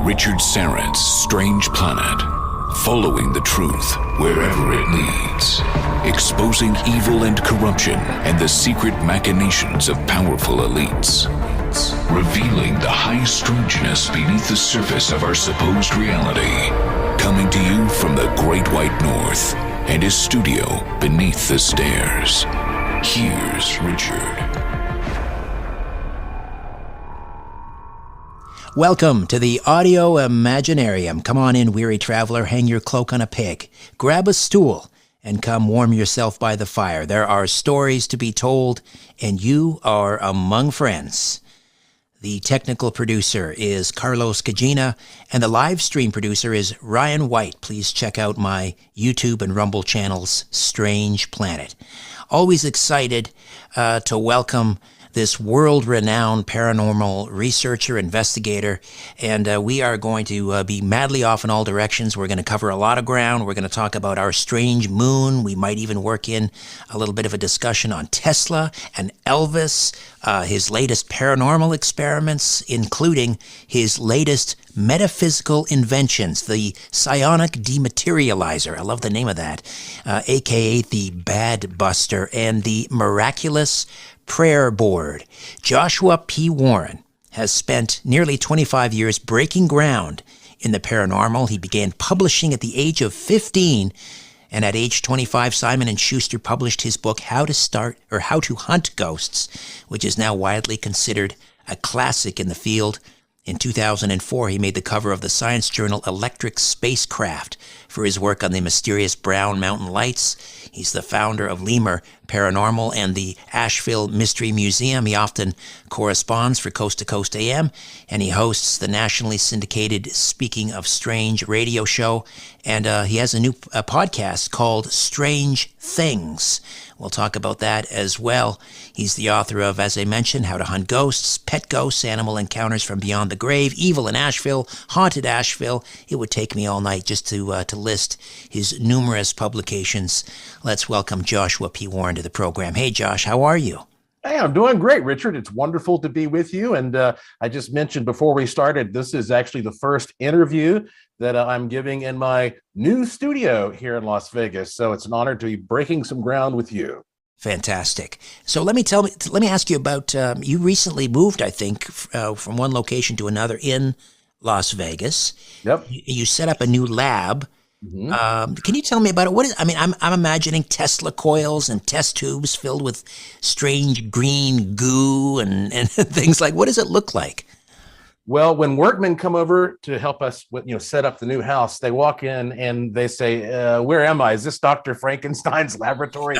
Richard Syrett's Strange Planet. Following the truth wherever it leads. Exposing evil and corruption and the secret machinations of powerful elites. Revealing the high strangeness beneath the surface of our supposed reality. Coming to you from the Great White North and his studio beneath the stairs. Here's Richard. Welcome to the Audio Imaginarium. Come on in, weary traveler, hang your cloak on a peg, grab a stool, and come warm yourself by the fire. There are stories to be told, and you are among friends. The technical producer is Carlos Cagina, and the live stream producer is Ryan White. Please check out my YouTube and Rumble channels, Strange Planet. Always excited to welcome this world-renowned paranormal researcher, investigator, and we are going to be madly off in all directions. We're going to cover a lot of ground. We're going to talk about our strange moon. We might even work in a little bit of a discussion on Tesla and Elvis, his latest paranormal experiments, including his latest metaphysical inventions, the psionic dematerializer, I love the name of that, aka the Bad Buster, and the miraculous prayer board. Joshua P. Warren has spent nearly 25 years breaking ground in the paranormal. He began publishing at the age of 15, and at age 25, Simon & Schuster published his book, How to Hunt Ghosts, which is now widely considered a classic in the field. In 2004, he made the cover of the science journal Electric Spacecraft for his work on the mysterious Brown Mountain Lights. He's the founder of Lemur Paranormal and the Asheville Mystery Museum. He often corresponds for Coast to Coast AM, and he hosts the nationally syndicated Speaking of Strange radio show. And he has a new podcast called Strange Things. We'll talk about that as well. He's the author of, as I mentioned, How to Hunt Ghosts, Pet Ghosts, Animal Encounters from Beyond the Grave, Evil in Asheville, Haunted Asheville. It would take me all night just to list his numerous publications. Let's welcome Joshua P. Warren to the program. Hey, Josh, how are you? Hey, I'm doing great, Richard. It's wonderful to be with you. And I just mentioned before we started, this is actually the first interview that I'm giving in my new studio here in Las Vegas. So it's an honor to be breaking some ground with you. Fantastic. So let me ask you about, you recently moved, I think, from one location to another in Las Vegas. Yep. You set up a new lab. Mm-hmm. Can you tell me about it? I'm imagining Tesla coils and test tubes filled with strange green goo and things like. What does it look like? Well, when workmen come over to help us set up the new house, they walk in and they say, where am I? Is this Dr. Frankenstein's laboratory?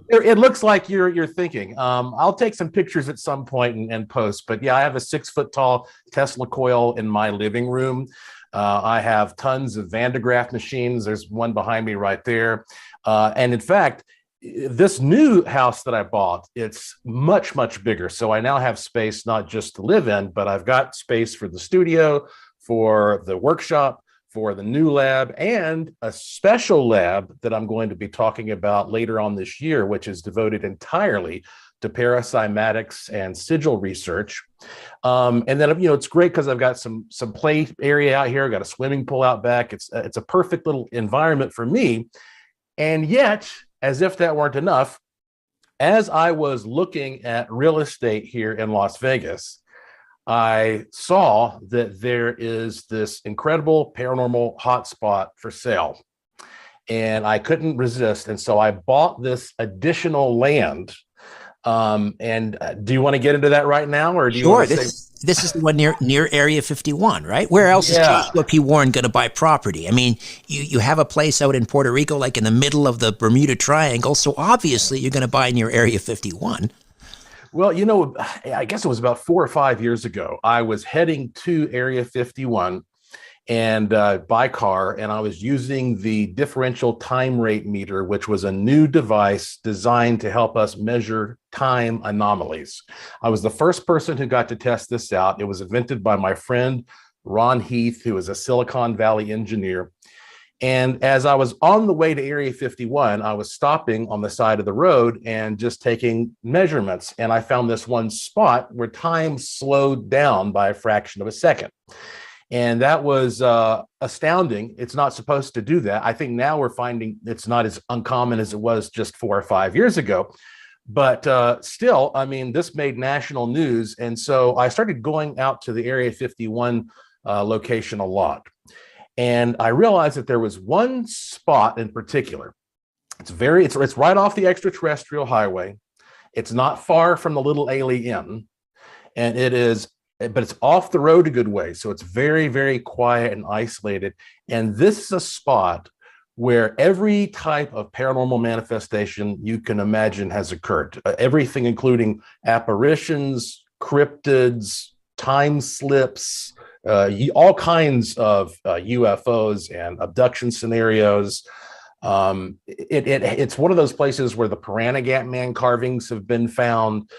It looks like you're thinking. I'll take some pictures at some point and post. But yeah, I have a 6-foot tall Tesla coil in my living room. I have tons of Van de Graaff machines. There's one behind me right there. And in fact, this new house that I bought, it's much, much bigger. So I now have space not just to live in, but I've got space for the studio, for the workshop, for the new lab, and a special lab that I'm going to be talking about later on this year, which is devoted entirely to paracymatics and sigil research. And then, it's great because I've got some play area out here. I've got a swimming pool out back. It's a perfect little environment for me. And yet, as if that weren't enough, as I was looking at real estate here in Las Vegas, I saw that there is this incredible paranormal hotspot for sale. And I couldn't resist. And so I bought this additional land. And do you want to get into that right now, or do you want to say? This is the one near Area 51, right? Where else is Joshua P. Warren going to buy property? I mean, you have a place out in Puerto Rico, like in the middle of the Bermuda Triangle, so obviously you're going to buy near Area 51. Well, I guess it was about 4 or 5 years ago. I was heading to Area 51 and by car, and I was using the differential time rate meter, which was a new device designed to help us measure time anomalies. I was the first person who got to test this out. It was invented by my friend Ron Heath, who is a Silicon Valley engineer. And as I was on the way to Area 51, I was stopping on the side of the road and just taking measurements. And I found this one spot where time slowed down by a fraction of a second. And that was astounding. It's not supposed to do that. I think now we're finding it's not as uncommon as it was just 4 or 5 years ago. But still, I mean, this made national news. And so I started going out to the Area 51 location a lot. And I realized that there was one spot in particular. It's right off the extraterrestrial highway. It's not far from the Little Alien, and but it's off the road a good way. So it's very, very quiet and isolated. And this is a spot where every type of paranormal manifestation you can imagine has occurred. Everything, including apparitions, cryptids, time slips, all kinds of UFOs and abduction scenarios. It's one of those places where the Paranormal Man carvings have been found,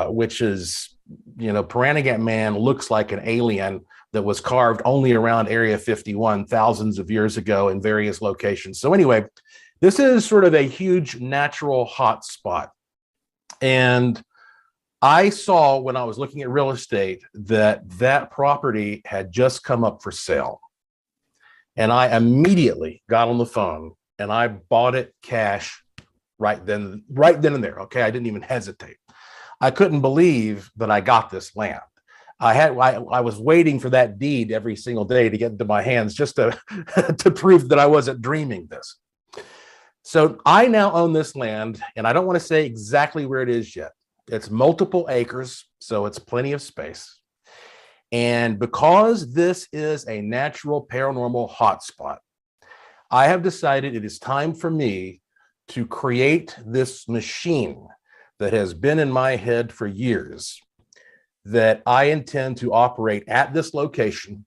which is, Paranormal Man looks like an alien that was carved only around Area 51 thousands of years ago in various locations. So anyway, this is sort of a huge natural hotspot. And I saw when I was looking at real estate that property had just come up for sale. And I immediately got on the phone and I bought it cash right then and there. Okay. I didn't even hesitate. I couldn't believe that I got this land. I was waiting for that deed every single day to get into my hands just to, to prove that I wasn't dreaming this. So I now own this land, and I don't want to say exactly where it is yet. It's multiple acres, so it's plenty of space. And because this is a natural paranormal hotspot, I have decided it is time for me to create this machine that has been in my head for years, that I intend to operate at this location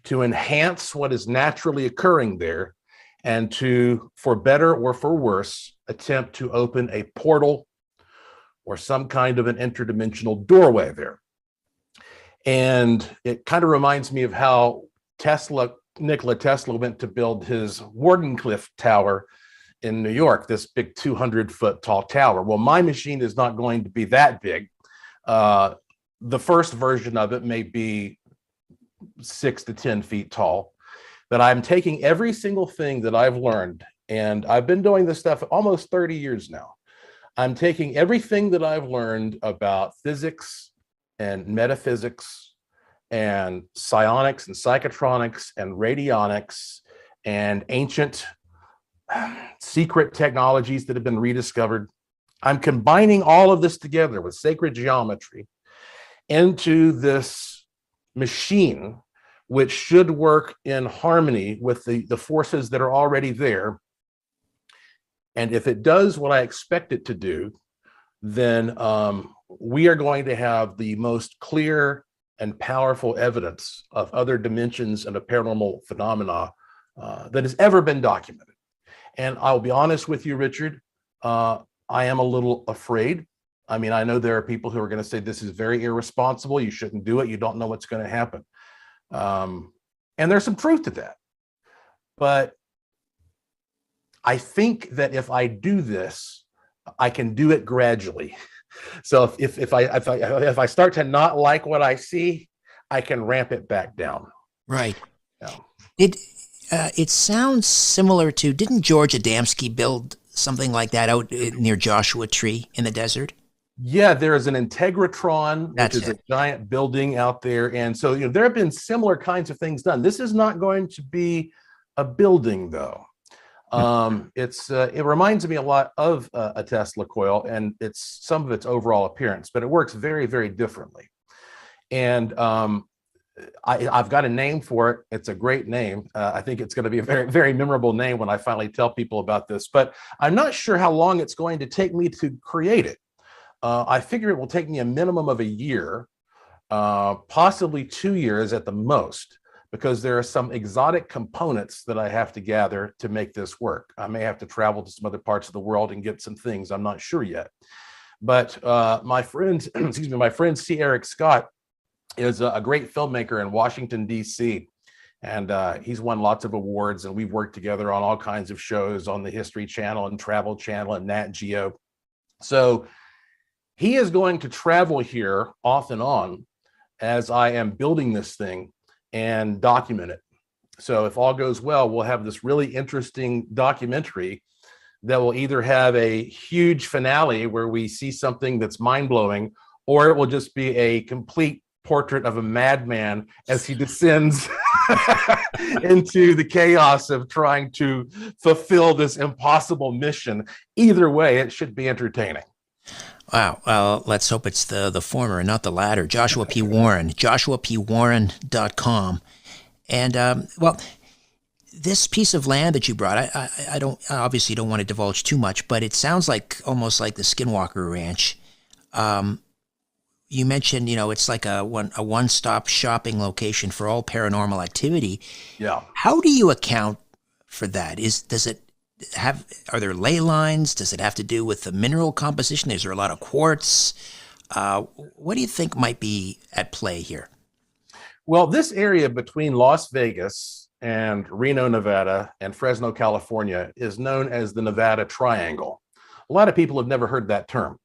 to enhance what is naturally occurring there, and to, for better or for worse, attempt to open a portal or some kind of an interdimensional doorway there. And it kind of reminds me of how Nikola Tesla went to build his Wardenclyffe Tower in New York, this big 200-foot tall tower. Well, my machine is not going to be that big. The first version of it may be 6 to 10 feet tall, but I'm taking every single thing that I've learned, and I've been doing this stuff almost 30 years now. I'm taking everything that I've learned about physics and metaphysics and psionics and psychotronics and radionics and ancient secret technologies that have been rediscovered. I'm combining all of this together with sacred geometry into this machine, which should work in harmony with the forces that are already there. And if it does what I expect it to do, then we are going to have the most clear and powerful evidence of other dimensions and of paranormal phenomena that has ever been documented. And I'll be honest with you, Richard, I am a little afraid. I mean, I know there are people who are going to say this is very irresponsible. You shouldn't do it. You don't know what's going to happen. And there's some truth to that. But I think that if I do this, I can do it gradually. So if I start to not like what I see, I can ramp it back down. Right. Yeah. It sounds similar to, didn't George Adamski build something like that out near Joshua Tree in the desert? Yeah, there is an Integratron, which is a giant building out there. And so, there have been similar kinds of things done. This is not going to be a building, though. It reminds me a lot of a Tesla coil, and it's some of its overall appearance, but it works very, very differently. And I've got a name for it. It's a great name. I think it's going to be a very, very memorable name when I finally tell people about this, but I'm not sure how long it's going to take me to create it. I figure it will take me a minimum of a year, possibly 2 years at the most, because there are some exotic components that I have to gather to make this work. I may have to travel to some other parts of the world and get some things. I'm not sure yet. But my friend, my friend C. Eric Scott is a great filmmaker in Washington, D.C. And he's won lots of awards, and we've worked together on all kinds of shows on the History Channel and Travel Channel and Nat Geo. So he is going to travel here off and on as I am building this thing. and document it. So if all goes well, we'll have this really interesting documentary that will either have a huge finale where we see something that's mind-blowing, or it will just be a complete portrait of a madman as he descends into the chaos of trying to fulfill this impossible mission. Either way, it should be entertaining. Wow. Well, let's hope it's the former and not the latter. Joshua P. Warren, joshuapwarren.com. And, well, this piece of land that you brought, I obviously don't want to divulge too much, but it sounds like almost like the Skinwalker Ranch. You mentioned, it's like a one-stop shopping location for all paranormal activity. Yeah. How do you account for that? Are there ley lines? Does it have to do with the mineral composition? Is there a lot of quartz? What do you think might be at play here? Well, this area between Las Vegas and Reno, Nevada, and Fresno, California is known as the Nevada Triangle. A lot of people have never heard that term.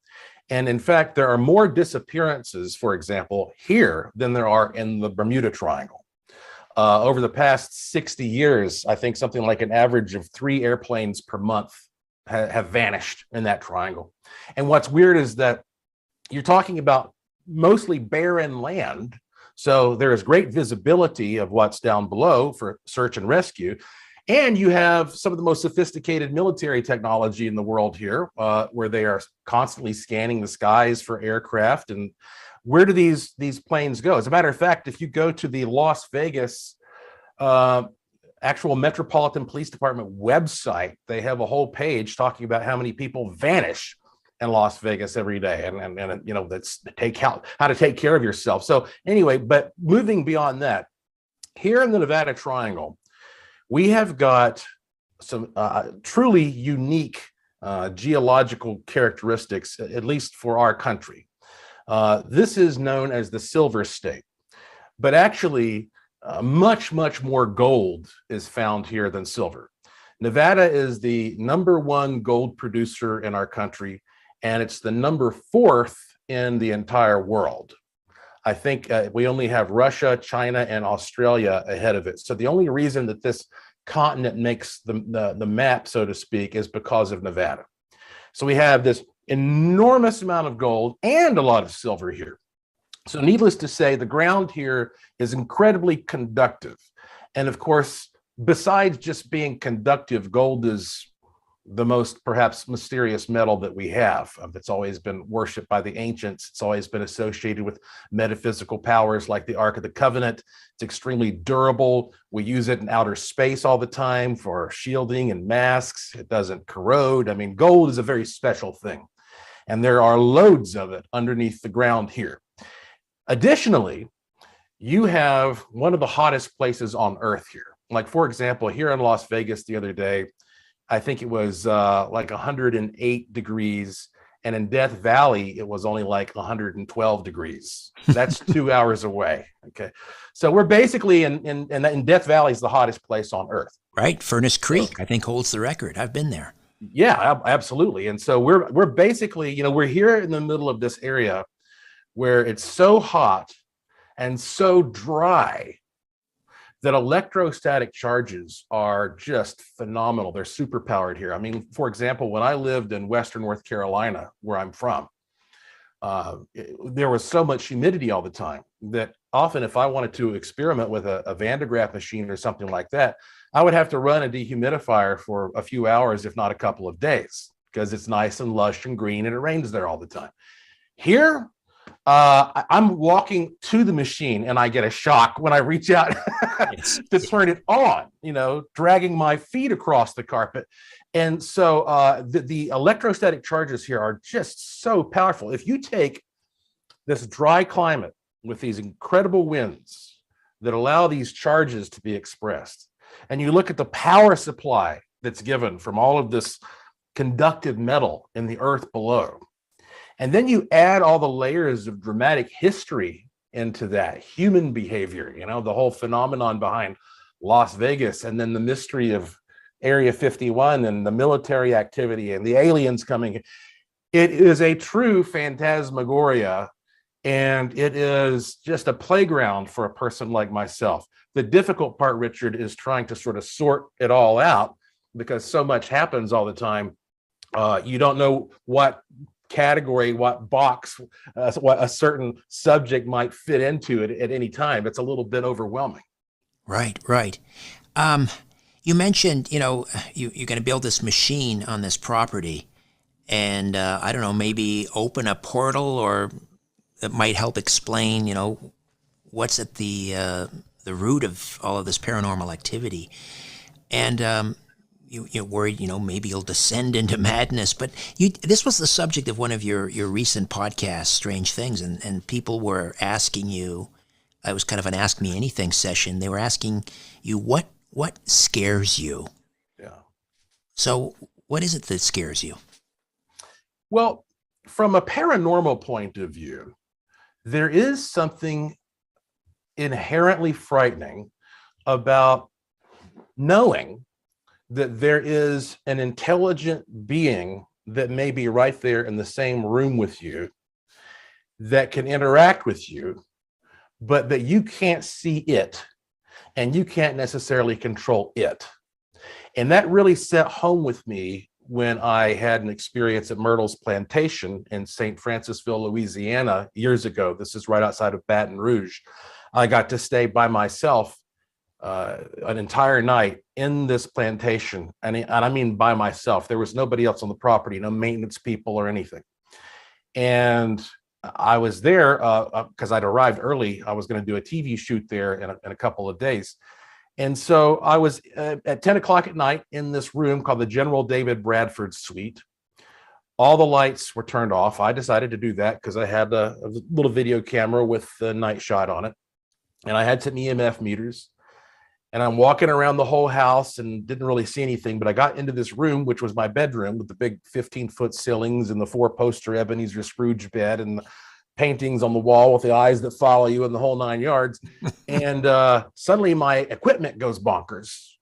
And in fact, there are more disappearances, for example, here than there are in the Bermuda Triangle. Over the past 60 years, I think something like an average of 3 airplanes per month have vanished in that triangle. And what's weird is that you're talking about mostly barren land. So there is great visibility of what's down below for search and rescue. And you have some of the most sophisticated military technology in the world here, where they are constantly scanning the skies for aircraft. And where do these planes go? As a matter of fact, if you go to the Las Vegas actual Metropolitan Police Department website, they have a whole page talking about how many people vanish in Las Vegas every day, and that's how to take care of yourself. So anyway, but moving beyond that, here in the Nevada Triangle, we have got some truly unique geological characteristics, at least for our country. This is known as the Silver State, but actually much more gold is found here than silver. Nevada is the #1 gold producer in our country, and it's the #4 in the entire world. I think we only have Russia, China, and Australia ahead of it. So the only reason that this continent makes the map, so to speak, is because of Nevada. So we have this enormous amount of gold and a lot of silver here. So needless to say, the ground here is incredibly conductive. And of course, besides just being conductive, gold is the most perhaps mysterious metal that we have. It's always been worshipped by the ancients. It's always been associated with metaphysical powers like the Ark of the Covenant. It's extremely durable. We use it in outer space all the time for shielding and masks. It doesn't corrode. I mean, gold is a very special thing. And there are loads of it underneath the ground here. Additionally, you have one of the hottest places on Earth here. Like, for example, here in Las Vegas the other day, I think it was like 108 degrees. And in Death Valley, it was only like 112 degrees. That's 2 hours away. Okay. So we're basically in Death Valley is the hottest place on Earth. Right. Furnace Creek, I think, holds the record. I've been there. Yeah, absolutely. And so we're basically, we're here in the middle of this area where it's so hot and so dry that electrostatic charges are just phenomenal. They're super powered here. I mean, for example, when I lived in Western North Carolina, where I'm from, there was so much humidity all the time that often if I wanted to experiment with a Van de Graaff machine or something like that, I would have to run a dehumidifier for a few hours, if not a couple of days, because it's nice and lush and green and it rains there all the time. Here, I'm walking to the machine and I get a shock when I reach out to turn it on, dragging my feet across the carpet. And so the electrostatic charges here are just so powerful. If you take this dry climate with these incredible winds that allow these charges to be expressed, and you look at the power supply that's given from all of this conductive metal in the earth below, and then you add all the layers of dramatic history into that, human behavior, the whole phenomenon behind Las Vegas, and then the mystery of Area 51 and the military activity and the aliens coming. It is a true phantasmagoria. And it is just a playground for a person like myself. The difficult part, Richard, is trying to sort of sort it all out because so much happens all the time. You don't know what category, what box, what a certain subject might fit into it at any time. It's a little bit overwhelming. Right, right. Um, you mentioned, you're going to build this machine on this property, and I don't know, maybe open a portal, or it might help explain, what's at the root of all of this paranormal activity. And you're worried, maybe you'll descend into madness. But this was the subject of one of your recent podcasts, Strange Things, and people were asking you. It was kind of an Ask Me Anything session. They were asking you what scares you. Yeah. So what is it that scares you? Well, from a paranormal point of view, there is something inherently frightening about knowing that there is an intelligent being that may be right there in the same room with you, that can interact with you, but that you can't see it and you can't necessarily control it. And that really set home with me when I had an experience at Myrtle's Plantation in St. Francisville, Louisiana, years ago. This is right outside of Baton Rouge. I got to stay by myself an entire night in this plantation. And I mean by myself. There was nobody else on the property, no maintenance people or anything. And I was there because I'd arrived early. I was going to do a TV shoot there in a couple of days. And so I was at 10 o'clock at night in this room called the General David Bradford Suite. All the lights were turned off. I decided to do that because I had a little video camera with the night shot on it. And I had some EMF meters. And I'm walking around the whole house and didn't really see anything. But I got into this room, which was my bedroom, with the big 15-foot ceilings and the 4-poster Ebenezer Scrooge bed and the paintings on the wall with the eyes that follow you and the whole 9 yards. And suddenly my equipment goes bonkers.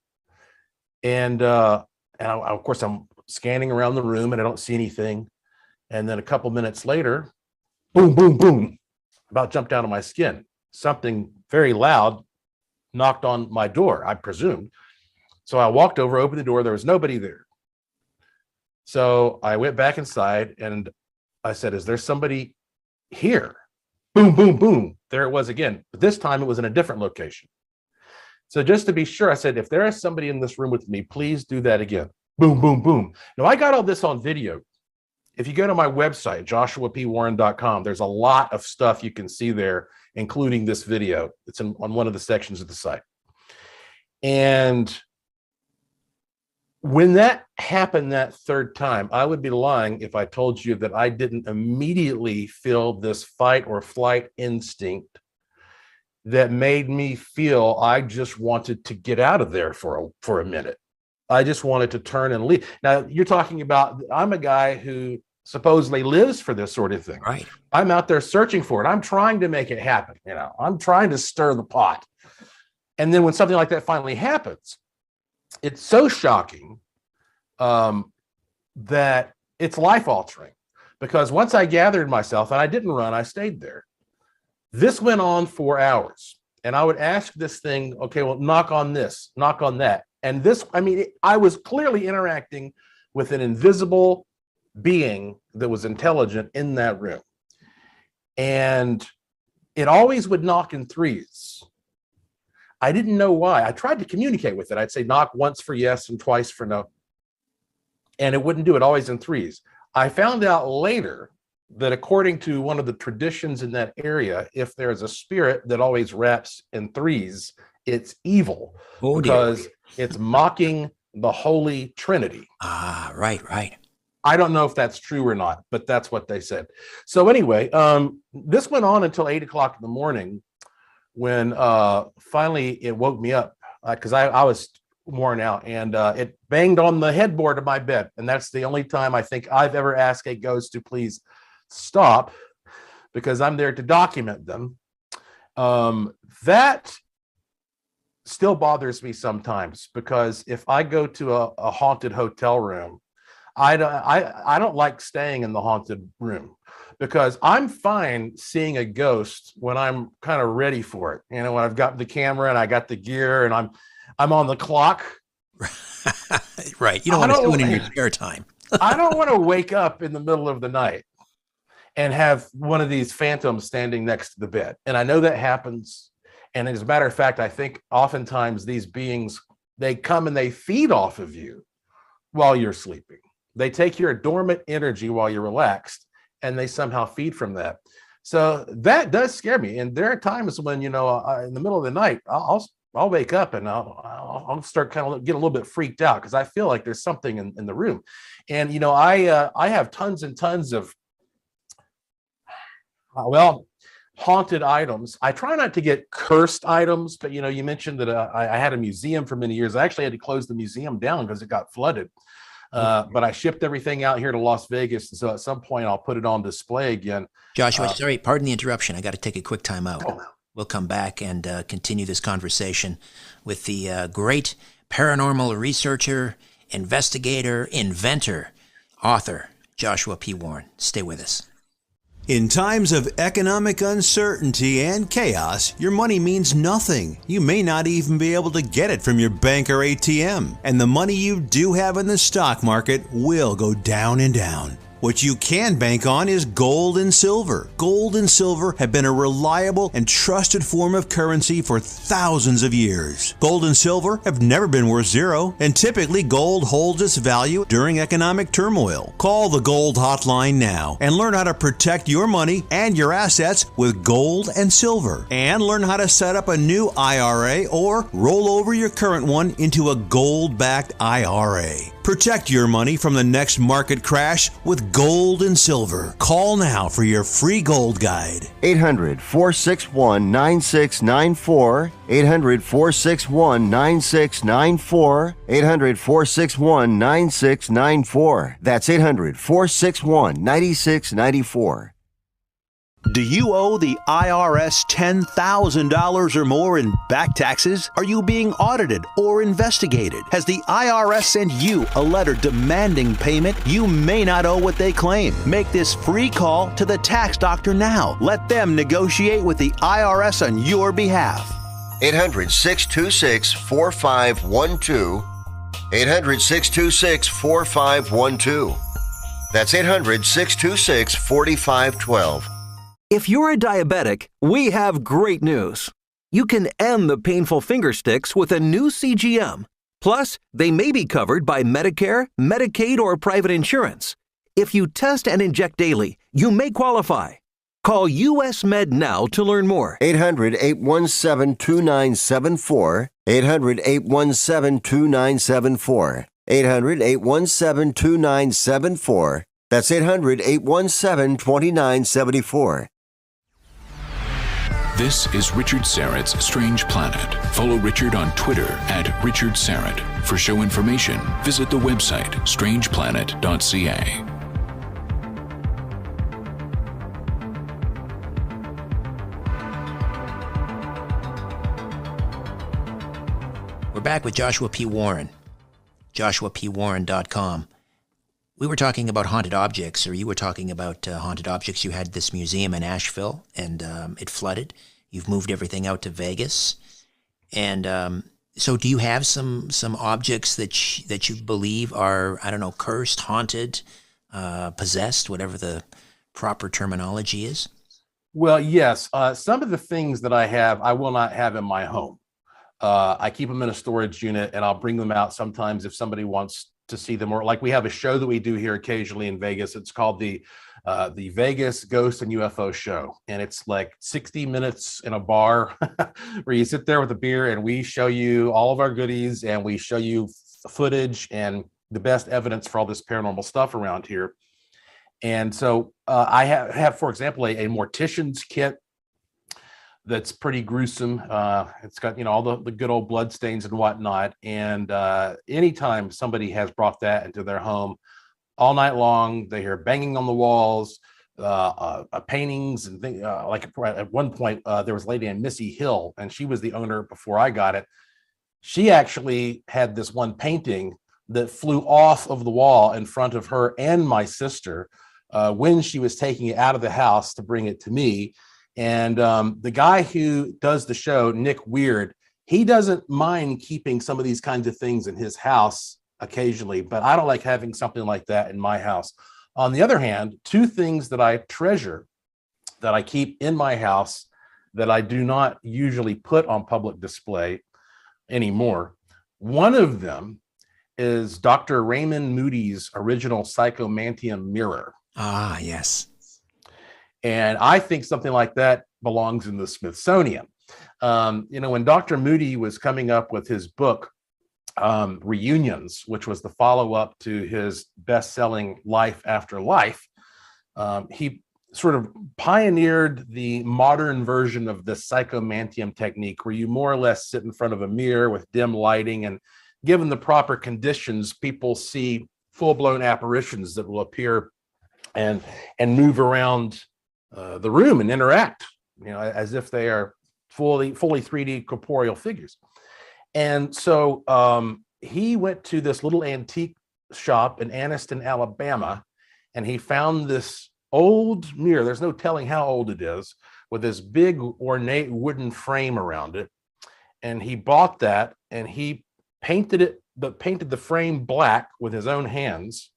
And of course, I'm scanning around the room and I don't see anything. And then a couple minutes later, boom, boom, boom, about jumped out of my skin. Something very loud knocked on my door, I presumed. So I walked over, opened the door. There was nobody there. So I went back inside and I said, is there somebody here? Boom, boom, boom. There it was again. But this time it was in a different location. So just to be sure, I said, if there is somebody in this room with me, please do that again. Boom, boom, boom. Now I got all this on video. If you go to my website, joshuapwarren.com, there's a lot of stuff you can see there, including this video. It's on one of the sections of the site. And when that happened that third time, I would be lying if I told you that I didn't immediately feel this fight or flight instinct that made me feel I just wanted to get out of there for a minute. I just wanted to turn and leave. Now, you're talking about, I'm a guy who supposedly lives for this sort of thing. Right. I'm out there searching for it. I'm trying to make it happen. I'm trying to stir the pot. And then when something like that finally happens, it's so shocking that it's life altering, because once I gathered myself and I didn't run, I stayed there. This went on for hours, and I would ask this thing, okay, well, knock on this, knock on that. And this, I was clearly interacting with an invisible being that was intelligent in that room. And it always would knock in threes. I didn't know why. I tried to communicate with it. I'd say knock once for yes and twice for no. And it wouldn't do it, always in threes. I found out later that according to one of the traditions in that area, if there's a spirit that always raps in threes, it's evil. Oh, because dear. It's mocking the Holy Trinity. Ah, right, right. I don't know if that's true or not, but that's what they said. So anyway, this went on until 8 o'clock in the morning, when finally it woke me up, because I was worn out, and it banged on the headboard of my bed. And that's the only time I think I've ever asked a ghost to please stop, because I'm there to document them. That still bothers me sometimes, because if I go to a haunted hotel room, I don't like staying in the haunted room, because I'm fine seeing a ghost when I'm kind of ready for it. You know, when I've got the camera and I got the gear and I'm on the clock. Right. You don't want to do it in your spare time. I don't want to wake up in the middle of the night and have one of these phantoms standing next to the bed. And I know that happens. And as a matter of fact, I think oftentimes these beings, they come and they feed off of you while you're sleeping. They take your dormant energy while you're relaxed, and they somehow feed from that. So that does scare me. And there are times when, you know, in the middle of the night, I'll wake up and I'll start kind of get a little bit freaked out because I feel like there's something in the room. And, you know, I have tons and tons of, haunted items. I try not to get cursed items, but, you know, you mentioned that I had a museum for many years. I actually had to close the museum down because it got flooded. But I shipped everything out here to Las Vegas. So at some point I'll put it on display again. Joshua, sorry, pardon the interruption. I got to take a quick time out. Oh. We'll come back and continue this conversation with the great paranormal researcher, investigator, inventor, author, Joshua P. Warren. Stay with us. In times of economic uncertainty and chaos, your money means nothing. You may not even be able to get it from your bank or ATM. And the money you do have in the stock market will go down and down. What you can bank on is gold and silver. Gold and silver have been a reliable and trusted form of currency for thousands of years. Gold and silver have never been worth zero, and typically gold holds its value during economic turmoil. Call the Gold Hotline now and learn how to protect your money and your assets with gold and silver. And learn how to set up a new IRA or roll over your current one into a gold-backed IRA. Protect your money from the next market crash with gold and silver. Call now for your free gold guide. 800-461-9694. 800-461-9694. 800-461-9694. That's 800-461-9694. Do you owe the IRS $10,000 or more in back taxes? Are you being audited or investigated? Has the IRS sent you a letter demanding payment? You may not owe what they claim. Make this free call to the tax doctor now. Let them negotiate with the IRS on your behalf. 800-626-4512. 800-626-4512. That's 800-626-4512. If you're a diabetic, we have great news. You can end the painful finger sticks with a new CGM. Plus, they may be covered by Medicare, Medicaid, or private insurance. If you test and inject daily, you may qualify. Call US Med now to learn more. 800-817-2974. 800-817-2974. 800-817-2974. That's 800-817-2974. This is Richard Syrett's Strange Planet. Follow Richard on Twitter @Richard Syrett. For show information, visit the website strangeplanet.ca. We're back with Joshua P. Warren, joshuapwarren.com. We were talking about haunted objects, or you were talking about haunted objects. You had this museum in Asheville, and it flooded. You've moved everything out to Vegas. And so do you have some objects that you believe are, I don't know, cursed, haunted, possessed, whatever the proper terminology is? Well, yes. Some of the things that I have, I will not have in my home. I keep them in a storage unit, and I'll bring them out sometimes if somebody wants to see them. Or like we have a show that we do here occasionally in Vegas. It's called the Vegas Ghost and UFO Show. And it's like 60 minutes in a bar where you sit there with a beer and we show you all of our goodies and we show you footage and the best evidence for all this paranormal stuff around here. And so I have, for example, a mortician's kit that's pretty gruesome. It's got, all the good old blood stains and whatnot. And anytime somebody has brought that into their home, all night long, they hear banging on the walls, paintings and things. Like at one point, there was a lady named Missy Hill, and she was the owner before I got it. She actually had this one painting that flew off of the wall in front of her and my sister. when she was taking it out of the house to bring it to me. And the guy who does the show, Nick Weird, he doesn't mind keeping some of these kinds of things in his house occasionally, but I don't like having something like that in my house. On the other hand, two things that I treasure that I keep in my house that I do not usually put on public display anymore. One of them is Dr. Raymond Moody's original Psychomantium mirror. Ah, yes. And I think something like that belongs in the Smithsonian. When Dr. Moody was coming up with his book, Reunions, which was the follow-up to his best-selling Life After Life, he sort of pioneered the modern version of the psychomantium technique, where you more or less sit in front of a mirror with dim lighting, and given the proper conditions, people see full-blown apparitions that will appear and move around the room and interact, as if they are fully 3D corporeal figures. And so he went to this little antique shop in Anniston, Alabama, and he found this old mirror. There's no telling how old it is, with this big ornate wooden frame around it. And he bought that, and he painted the frame black with his own hands.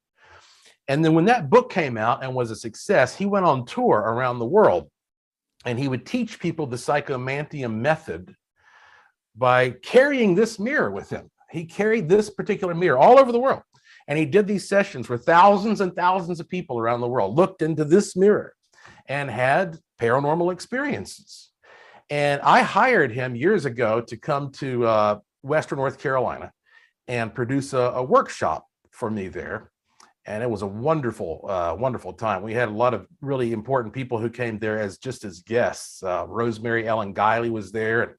And then when that book came out and was a success, he went on tour around the world, and he would teach people the psychomantium method by carrying this mirror with him. He carried this particular mirror all over the world. And he did these sessions where thousands and thousands of people around the world looked into this mirror and had paranormal experiences. And I hired him years ago to come to Western North Carolina and produce a workshop for me there. And it was a wonderful, wonderful time. We had a lot of really important people who came there as guests. Rosemary Ellen Guiley was there, and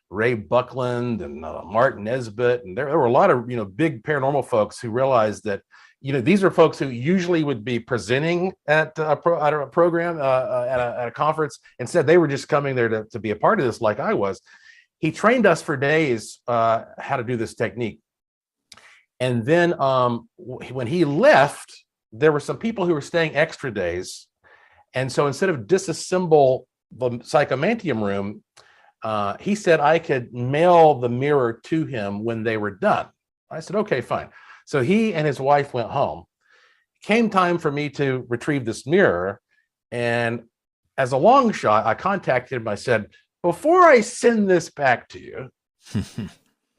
Ray Buckland, and Mark Nesbitt. And there were a lot of, big paranormal folks who realized that, these are folks who usually would be presenting at a program, at a conference. Instead, they were just coming there to be a part of this, like I was. He trained us for days how to do this technique. And then when he left, there were some people who were staying extra days. And so instead of disassemble the psychomantium room, he said I could mail the mirror to him when they were done. I said, okay, fine. So he and his wife went home. Came time for me to retrieve this mirror. And as a long shot, I contacted him. I said, before I send this back to you,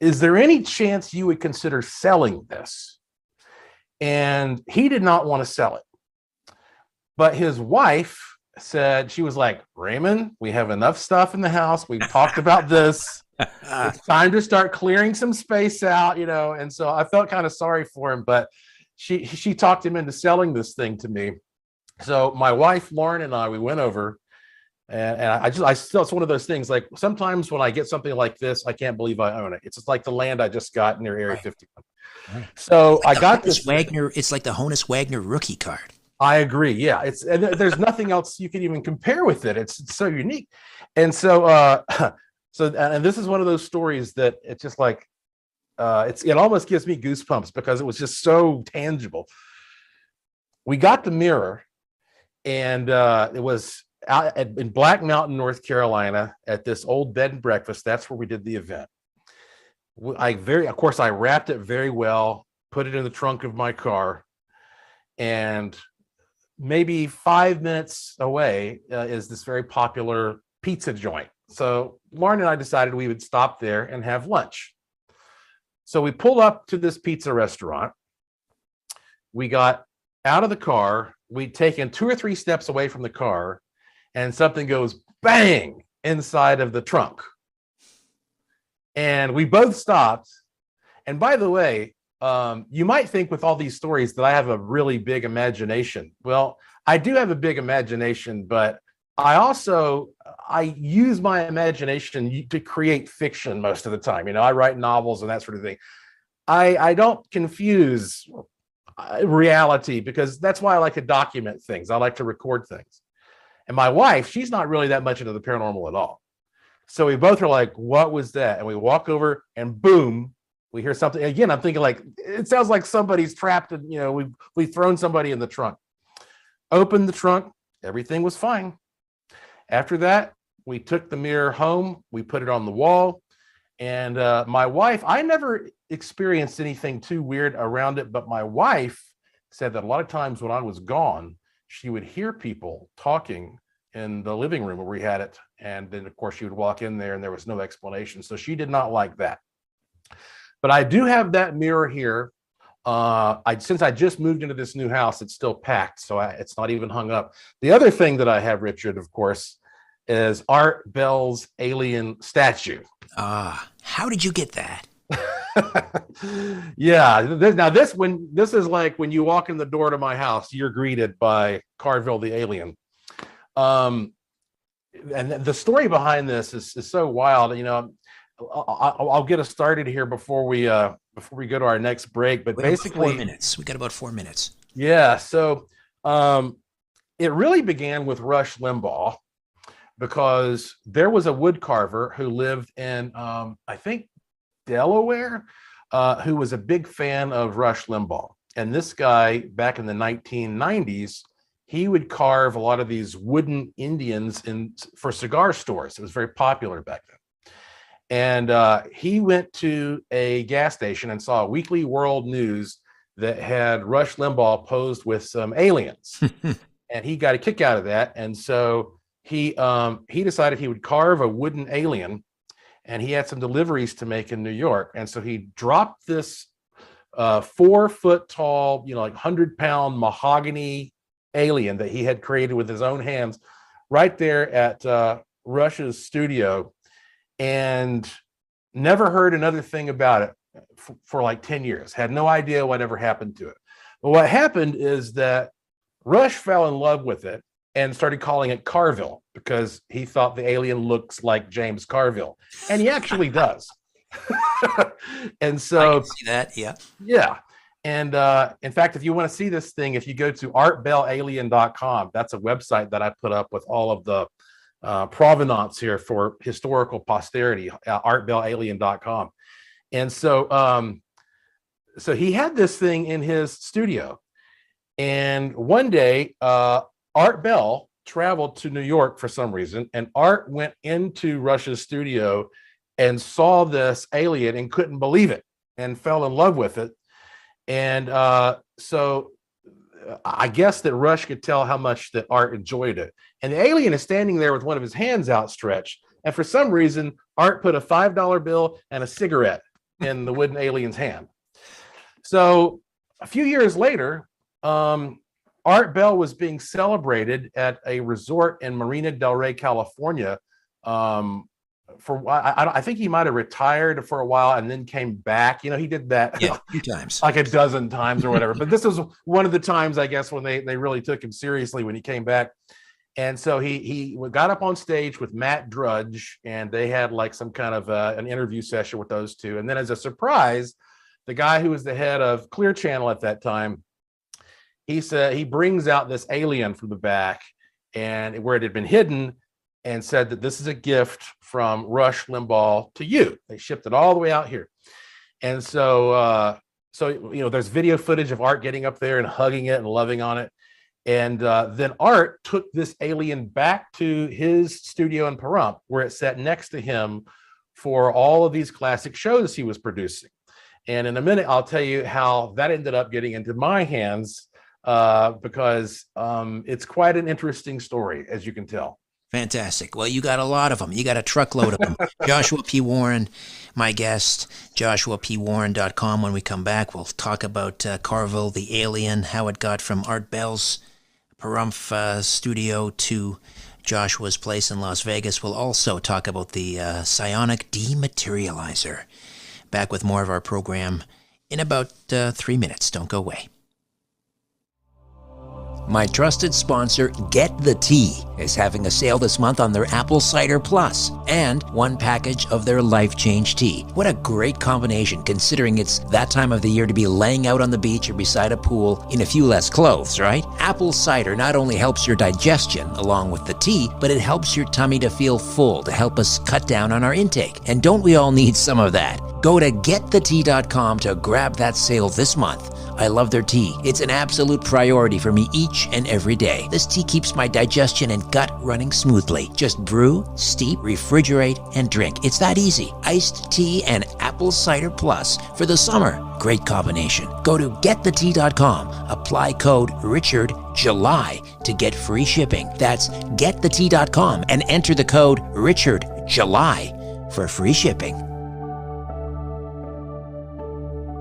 is there any chance you would consider selling this? And he did not want to sell it. But his wife said, she was like, Raymond, we have enough stuff in the house. We've talked about this. It's time to start clearing some space out, And so I felt kind of sorry for him, but she talked him into selling this thing to me. So my wife, Lauren, and I, we went over. And I still, it's one of those things, like sometimes when I get something like this, I can't believe I own it. It's just like the land I just got near Area 51. Right. So like I got this Wagner. It's like the Honus Wagner rookie card. I agree. Yeah. And there's nothing else you can even compare with it. It's so unique. And so, and this is one of those stories that it's just like, it almost gives me goosebumps because it was just so tangible. We got the mirror, and it was out in Black Mountain, North Carolina, at this old bed and breakfast. That's where we did the event. Of course, I wrapped it very well, put it in the trunk of my car, and maybe 5 minutes away is this very popular pizza joint. So Lauren and I decided we would stop there and have lunch. So we pulled up to this pizza restaurant. We got out of the car. We'd taken 2 or 3 steps away from the car, and something goes bang inside of the trunk. And we both stopped. And by the way, you might think with all these stories that I have a really big imagination. Well, I do have a big imagination, but I use my imagination to create fiction most of the time. I write novels and that sort of thing. I don't confuse reality, because that's why I like to document things. I like to record things. And my wife, she's not really that much into the paranormal at all. So we both are like, what was that? And we walk over, and boom, we hear something. Again, I'm thinking like, it sounds like somebody's trapped, and we've thrown somebody in the trunk. opened the trunk. Everything was fine. After that, we took the mirror home. We put it on the wall. And my wife, I never experienced anything too weird around it, but my wife said that a lot of times when I was gone, she would hear people talking in the living room where we had it. And then, of course, she would walk in there and there was no explanation. So she did not like that. But I do have that mirror here. Since I just moved into this new house, it's still packed, so it's not even hung up. The other thing that I have, Richard, of course, is Art Bell's alien statue. How did you get that? Yeah. This is like when you walk in the door to my house, you're greeted by Carville the alien. And the story behind this is so wild. You know, I'll get us started here before we go to our next break. But basically, 4 minutes. We got about 4 minutes. Yeah. So it really began with Rush Limbaugh, because there was a wood carver who lived in, I think, Delaware, who was a big fan of Rush Limbaugh. And this guy, back in the 1990s, he would carve a lot of these wooden Indians for cigar stores. It was very popular back then. And he went to a gas station and saw a Weekly World News that had Rush Limbaugh posed with some aliens. And he got a kick out of that. And so he decided he would carve a wooden alien, and he had some deliveries to make in New York. And so he dropped this 4 foot tall, like 100-pound mahogany alien that he had created with his own hands right there at Rush's studio, and never heard another thing about it for like 10 years. Had no idea whatever happened to it. But what happened is that Rush fell in love with it and started calling it Carville, because he thought the alien looks like James Carville, and he actually does. And so I can see that, yeah. Yeah. And in fact, if you want to see this thing, if you go to artbellalien.com, that's a website that I put up with all of the provenance here for historical posterity, artbellalien.com. And so so he had this thing in his studio, and one day Art Bell traveled to New York for some reason, and Art went into Rush's studio and saw this alien and couldn't believe it and fell in love with it. And so I guess that Rush could tell how much that Art enjoyed it. And the alien is standing there with one of his hands outstretched. And for some reason, Art put a $5 bill and a cigarette in the wooden alien's hand. So a few years later, Art Bell was being celebrated at a resort in Marina del Rey, California. I think he might have retired for a while and then came back. He did that a few times, like a dozen times or whatever. But this was one of the times, I guess, when they really took him seriously when he came back. And so he got up on stage with Matt Drudge, and they had like some kind of an interview session with those two. And then, as a surprise, the guy who was the head of Clear Channel at that time, he said he brings out this alien from the back and where it had been hidden, and said that this is a gift from Rush Limbaugh to you. They shipped it all the way out here. And so, there's video footage of Art getting up there and hugging it and loving on it. And then Art took this alien back to his studio in Pahrump, where it sat next to him for all of these classic shows he was producing. And in a minute, I'll tell you how that ended up getting into my hands, because it's quite an interesting story, as you can tell. Fantastic. Well, you got a lot of them. You got a truckload of them. Joshua P. Warren, my guest, joshuapwarren.com. When we come back, we'll talk about Carville the alien, how it got from Art Bell's Pahrump studio to Joshua's place in Las Vegas. We'll also talk about the psionic dematerializer. Back with more of our program in about 3 minutes. Don't go away. My trusted sponsor, Get the Tea, is having a sale this month on their Apple Cider Plus and 1 package of their Life Change Tea. What a great combination, considering it's that time of the year to be laying out on the beach or beside a pool in a few less clothes, right? Apple cider not only helps your digestion along with the tea, but it helps your tummy to feel full, to help us cut down on our intake. And don't we all need some of that? Go to getthetea.com to grab that sale this month. I love their tea. It's an absolute priority for me each and every day. This tea keeps my digestion and gut running smoothly. Just brew, steep, refrigerate, and drink. It's that easy. Iced tea and apple cider plus for the summer. Great combination. Go to getthetea.com. Apply code RICHARDJULY to get free shipping. That's getthetea.com and enter the code RICHARDJULY for free shipping.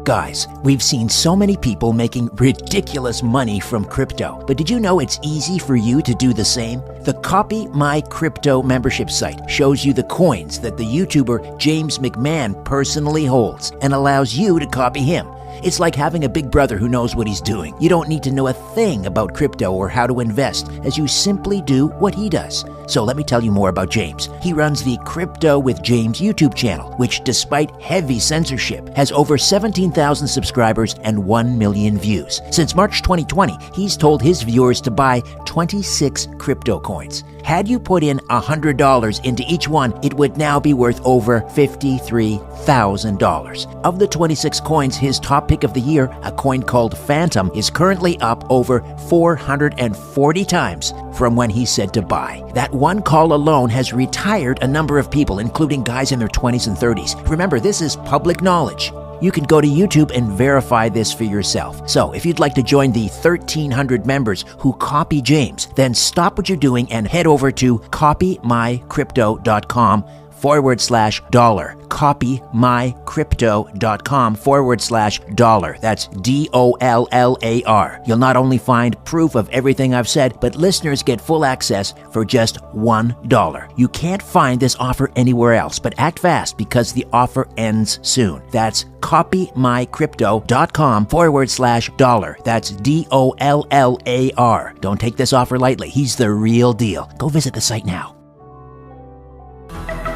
Guys, we've seen so many people making ridiculous money from crypto, but did you know it's easy for you to do the same? The Copy My Crypto membership site shows you the coins that the YouTuber James McMahon personally holds and allows you to copy him. It's like having a big brother who knows what he's doing. You don't need to know a thing about crypto or how to invest, as you simply do what he does. So let me tell you more about James. He runs the Crypto with James YouTube channel, which despite heavy censorship, has over 17,000 subscribers and 1 million views. Since March 2020, he's told his viewers to buy 26 crypto coins. Had you put in $100 into each one, it would now be worth over $53,000. Of the 26 coins, his top pick of the year, a coin called Phantom, is currently up over 440 times from when he said to buy. That one call alone has retired a number of people, including guys in their 20s and 30s. Remember, this is public knowledge. You can go to YouTube and verify this for yourself. So if you'd like to join the 1,300 members who copy James, then stop what you're doing and head over to copymycrypto.com/dollar. Copymycrypto.com/dollar. That's DOLLAR. You'll not only find proof of everything I've said, but listeners get full access for just $1. You can't find this offer anywhere else, but act fast because the offer ends soon. That's copymycrypto.com/dollar. That's DOLLAR. Don't take this offer lightly. He's the real deal. Go visit the site now.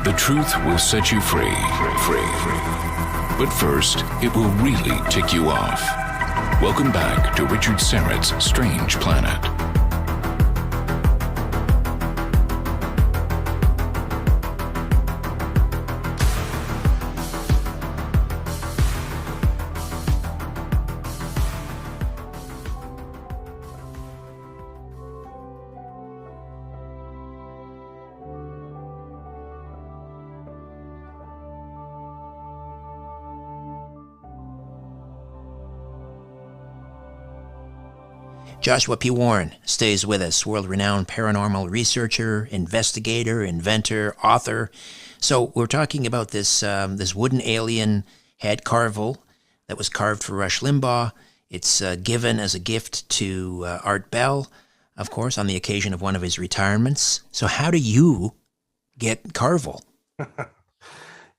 The truth will set you free. But first, it will really tick you off. Welcome back to Richard Syrett's Strange Planet. Joshua P. Warren stays with us, world-renowned paranormal researcher, investigator, inventor, author. So we're talking about this wooden alien head carvel that was carved for Rush Limbaugh. It's given as a gift to Art Bell, of course, on the occasion of one of his retirements. So how do you get carvel?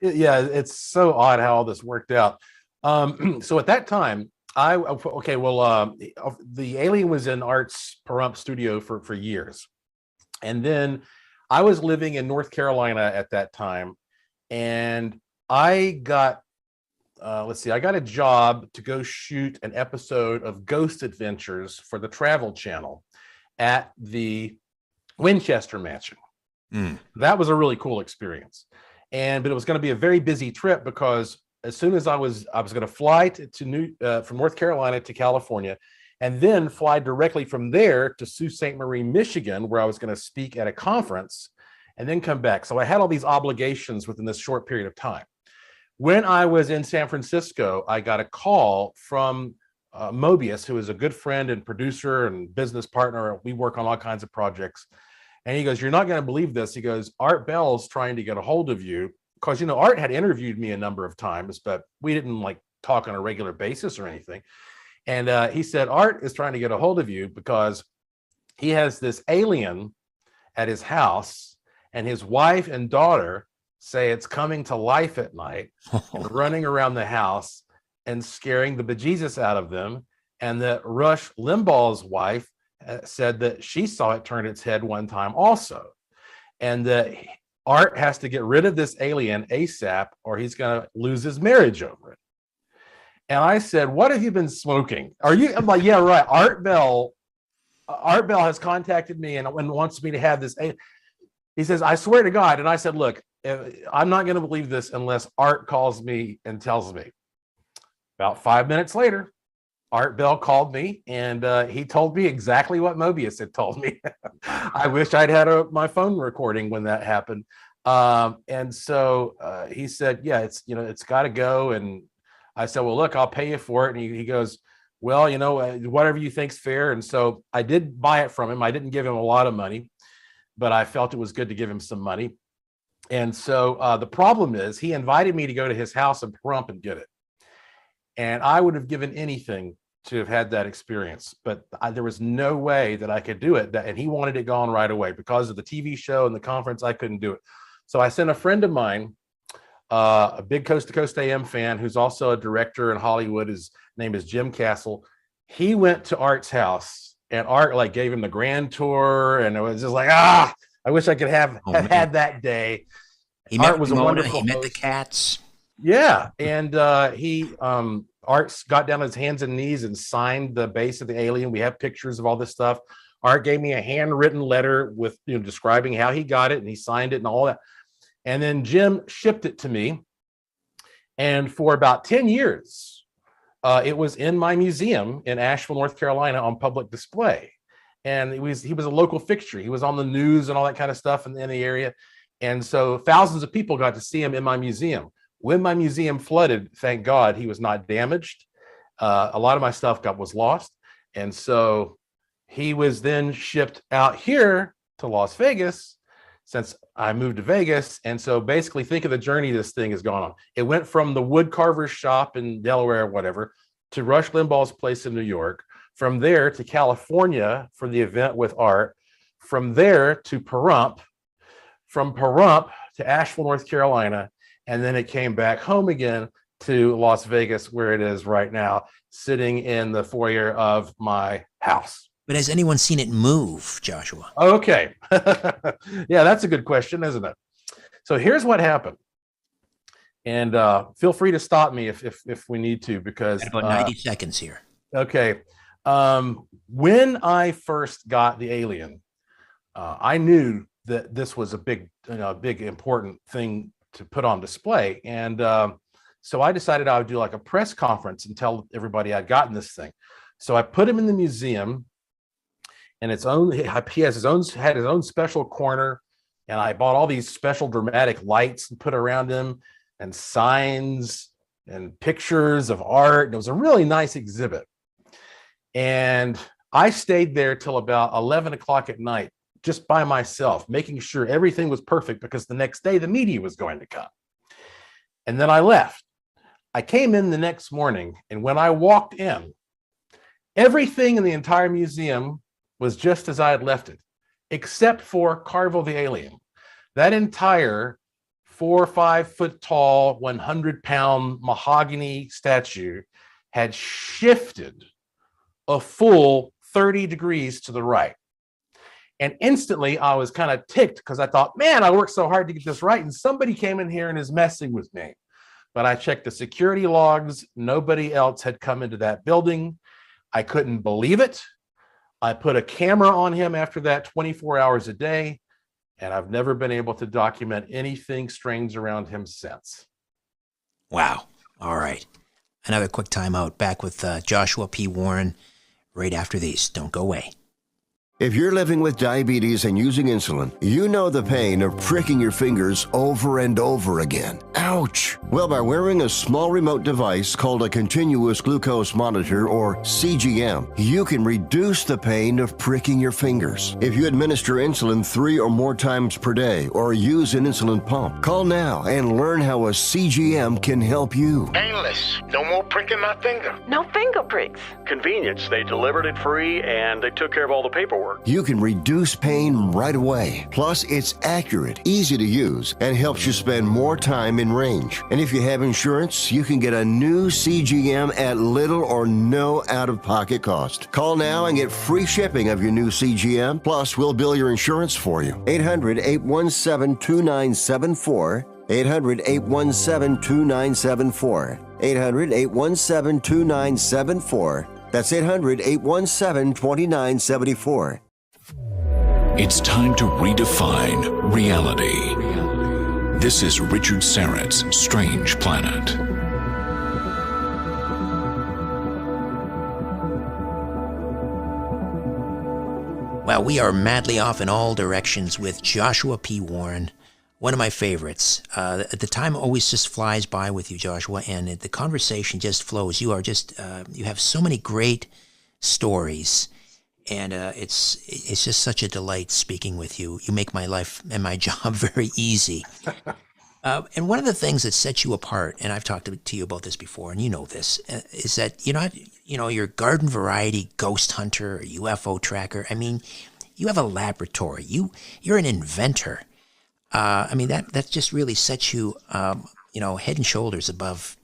Yeah, it's so odd how all this worked out. So at that time, the alien was in Art's Pahrump studio for years. And then I was living in North Carolina at that time, and I got, I got a job to go shoot an episode of Ghost Adventures for the Travel Channel at the Winchester Mansion. That was a really cool experience. But it was going to be a very busy trip because as soon as I was going to fly from North Carolina to California, and then fly directly from there to Sault Ste. Marie, Michigan, where I was going to speak at a conference, and then come back. So I had all these obligations within this short period of time. When I was in San Francisco, I got a call from Mobius, who is a good friend and producer and business partner. We work on all kinds of projects. And he goes, "You're not going to believe this." He goes, "Art Bell's trying to get a hold of you." Because, Art had interviewed me a number of times, but we didn't talk on a regular basis or anything. And he said, "Art is trying to get a hold of you because he has this alien at his house, and his wife and daughter say it's coming to life at night and running around the house and scaring the bejesus out of them. And that Rush Limbaugh's wife said that she saw it turn its head one time also. And that Art has to get rid of this alien ASAP or he's going to lose his marriage over it." And I said, "What have you been smoking? Are you?" I'm like, "Yeah, right. Art Bell has contacted me and wants me to have this." He says, "I swear to God." And I said, "Look, I'm not going to believe this unless Art calls me and tells me. About 5 minutes later, Art Bell called me, and he told me exactly what Mobius had told me. I wish I'd had my phone recording when that happened. And so he said, yeah, it's got to go. And I said, well, look, I'll pay you for it. And he goes, well, whatever you think's fair. And so I did buy it from him. I didn't give him a lot of money, but I felt it was good to give him some money. And so the problem is he invited me to go to his house in Pahrump and get it. And I would have given anything to have had that experience, but there was no way that I could do it. And he wanted it gone right away because of the TV show and the conference. I couldn't do it. So I sent a friend of mine, a big Coast to Coast AM fan, who's also a director in Hollywood. His name is Jim Castle. He went to Art's house, and Art gave him the grand tour. And it was just I wish I could have had that day. Art was a wonderful. He met the cats. Yeah, and Art got down on his hands and knees and signed the base of the alien. We have pictures of all this stuff. Art gave me a handwritten letter with describing how he got it, and he signed it and all that. And then Jim shipped it to me. And for about 10 years, it was in my museum in Asheville, North Carolina, on public display. And he was a local fixture. He was on the news and all that kind of stuff in the area. And so thousands of people got to see him in my museum. When my museum flooded, thank God he was not damaged. A lot of my stuff was lost. And so he was then shipped out here to Las Vegas since I moved to Vegas. And so basically think of the journey this thing has gone on. It went from the wood carver's shop in Delaware or whatever to Rush Limbaugh's place in New York. From there to California for the event with Art. From there to Pahrump. From Pahrump to Asheville, North Carolina. And then it came back home again to Las Vegas, where it is right now, sitting in the foyer of my house. But has anyone seen it move, Joshua? Okay. Yeah, that's a good question, isn't it? So here's what happened. And feel free to stop me if we need to, because about 90 seconds here. Okay. When I first got the alien, I knew that this was a big important thing to put on display. And so I decided I would do a press conference and tell everybody I'd gotten this thing. So I put him in the museum, and he had his own special corner. And I bought all these special dramatic lights and put around him, and signs and pictures of Art. And it was a really nice exhibit. And I stayed there till about 11 o'clock at night, just by myself, making sure everything was perfect, because the next day the media was going to come. And then I left. I came in the next morning, and when I walked in, everything in the entire museum was just as I had left it, except for Carvel the alien. That entire 4 or 5 foot tall, 100-pound mahogany statue had shifted a full 30 degrees to the right. And instantly I was kind of ticked, because I thought, man, I worked so hard to get this right, and somebody came in here and is messing with me. But I checked the security logs. Nobody else had come into that building. I couldn't believe it. I put a camera on him after that 24 hours a day, and I've never been able to document anything strange around him since. Wow. All right. Another quick timeout. Back with Joshua P. Warren right after these. Don't go away. If you're living with diabetes and using insulin, you know the pain of pricking your fingers over and over again. Ouch! Well, by wearing a small remote device called a continuous glucose monitor, or CGM, you can reduce the pain of pricking your fingers. If you administer insulin 3 or more times per day or use an insulin pump, call now and learn how a CGM can help you. Painless. No more pricking my finger. No finger pricks. Convenience. They delivered it free, and they took care of all the paperwork. You can reduce pain right away. Plus, it's accurate, easy to use, and helps you spend more time in range. And if you have insurance, you can get a new CGM at little or no out-of-pocket cost. Call now and get free shipping of your new CGM. Plus, we'll bill your insurance for you. 800-817-2974. 800-817-2974. 800-817-2974. That's 800-817-2974. It's time to redefine reality. This is Richard Syrett's Strange Planet. Well, we are madly off in all directions with Joshua P. Warren, one of my favorites. The time always just flies by with you, Joshua, and the conversation just flows. You are just, you have so many great stories, and it's just such a delight speaking with you. You make my life and my job very easy. And one of the things that sets you apart, and I've talked to you about this before, and you know this, is that you're garden variety ghost hunter or UFO tracker. I mean, you have a laboratory. You're an inventor. That just really sets you, head and shoulders above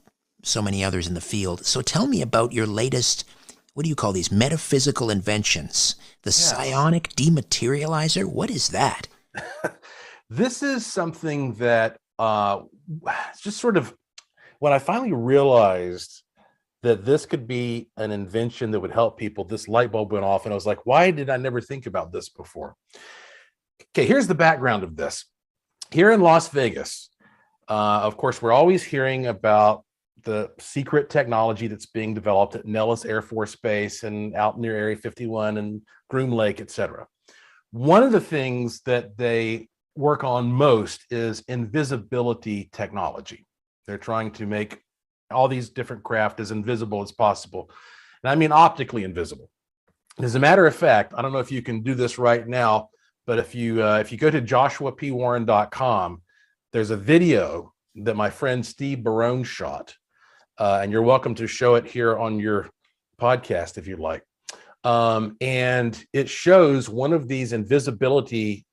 so many others in the field. So tell me about your latest, what do you call these, metaphysical inventions? The psionic dematerializer? What is that? This is something that just sort of, when I finally realized that this could be an invention that would help people, this light bulb went off, and I was like, why did I never think about this before? Okay, here's the background of this. Here in Las Vegas, of course, we're always hearing about the secret technology that's being developed at Nellis Air Force Base and out near Area 51 and Groom Lake, etc. One of the things that they work on most is invisibility technology. They're trying to make all these different craft as invisible as possible. And I mean optically invisible. As a matter of fact, I don't know if you can do this right now, but if you go to joshuapwarren.com, there's a video that my friend Steve Barone shot, and you're welcome to show it here on your podcast if you'd like. And it shows one of these invisibility,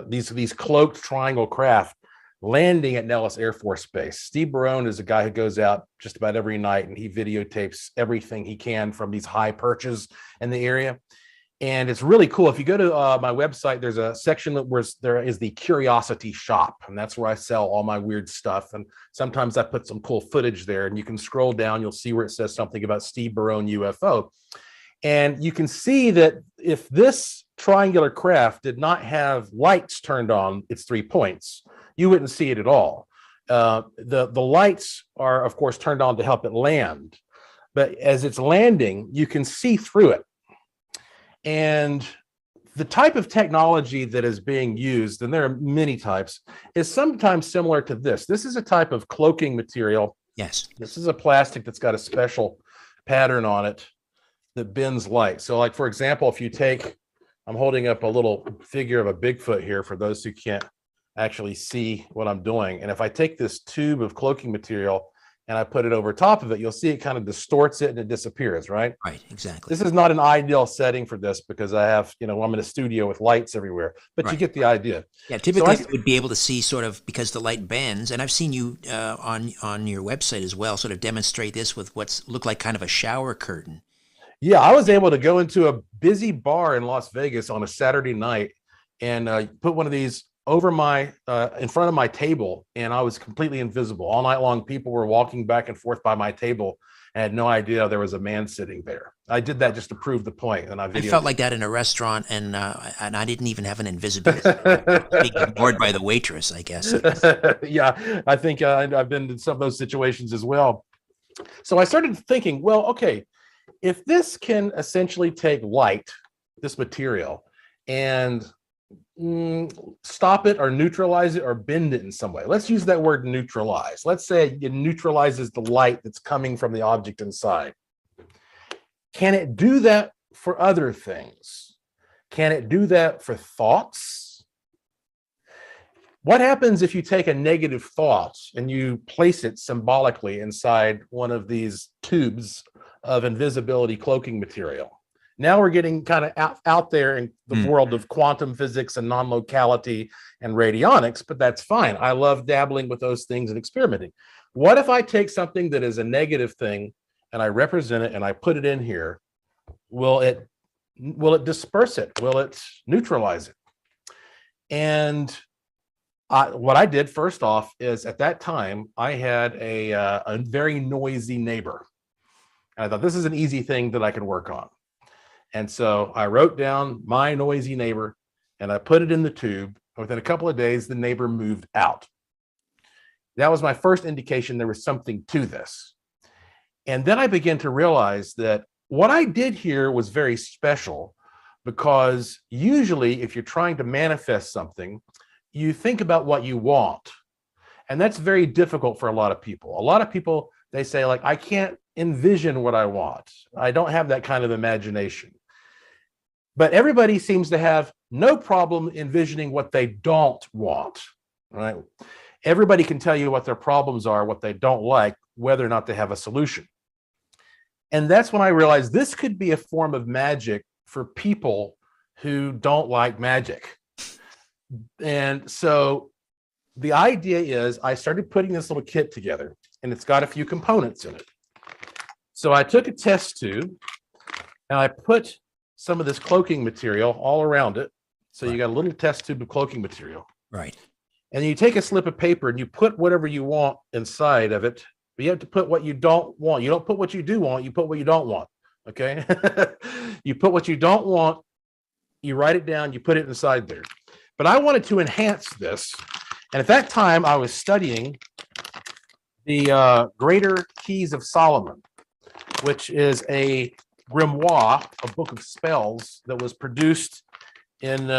these cloaked triangle craft landing at Nellis Air Force Base. Steve Barone is a guy who goes out just about every night and he videotapes everything he can from these high perches in the area. And it's really cool. If you go to my website, there's a section where there is the Curiosity Shop, and that's where I sell all my weird stuff. And sometimes I put some cool footage there, and you can scroll down, you'll see where it says something about Steve Barone UFO. And you can see that if this triangular craft did not have lights turned on its 3 points, you wouldn't see it at all. The lights are, of course, turned on to help it land. But as it's landing, you can see through it. And the type of technology that is being used, and there are many types, is sometimes similar to this. This is a type of cloaking material. Yes. This is a plastic that's got a special pattern on it that bends light. So like, for example, if you take, I'm holding up a little figure of a Bigfoot here for those who can't actually see what I'm doing. And if I take this tube of cloaking material and I put it over top of it, you'll see it kind of distorts it and it disappears, right? Right, exactly. This is not an ideal setting for this because I have, I'm in a studio with lights everywhere, but right. You get the idea. Yeah, typically you would be able to see sort of, because the light bends, and I've seen you on your website as well, sort of demonstrate this with what's looked like kind of a shower curtain. Yeah, I was able to go into a busy bar in Las Vegas on a Saturday night and put one of these over in front of my table, and I was completely invisible all night long. People were walking back and forth by my table. I had no idea there was a man sitting there. I did that just to prove the point, and I felt like that in a restaurant, and I didn't even have an invisibility. Being ignored by the waitress, I guess. Yeah, I think I've been in some of those situations as well. So I started thinking, well, okay, if this can essentially take light, this material, and stop it or neutralize it or bend it in some way. Let's use that word neutralize. Let's say it neutralizes the light that's coming from the object inside. Can it do that for other things? Can it do that for thoughts? What happens if you take a negative thought and you place it symbolically inside one of these tubes of invisibility cloaking material? Now we're getting kind of out there in the world of quantum physics and non-locality and radionics, but that's fine. I love dabbling with those things and experimenting. What if I take something that is a negative thing and I represent it and I put it in here? Will it disperse it? Will it neutralize it? And what I did first off is, at that time, I had a very noisy neighbor. And I thought, this is an easy thing that I can work on. And so I wrote down my noisy neighbor and I put it in the tube. Within a couple of days, the neighbor moved out. That was my first indication there was something to this. And then I began to realize that what I did here was very special, because usually if you're trying to manifest something, you think about what you want. And that's very difficult for a lot of people. A lot of people, they say, like, I can't envision what I want. I don't have that kind of imagination. But everybody seems to have no problem envisioning what they don't want, right? Everybody can tell you what their problems are, what they don't like, whether or not they have a solution. And that's when I realized this could be a form of magic for people who don't like magic. And so the idea is I started putting this little kit together, and it's got a few components in it. So I took a test tube and I put some of this cloaking material all around it. So you got a little test tube of cloaking material. Right. And you take a slip of paper and you put whatever you want inside of it. But you have to put what you don't want. You don't put what you do want, you put what you don't want. Okay. You put what you don't want, you write it down, you put it inside there. But I wanted to enhance this. And at that time, I was studying the Greater Keys of Solomon, which is a grimoire, a book of spells that was produced in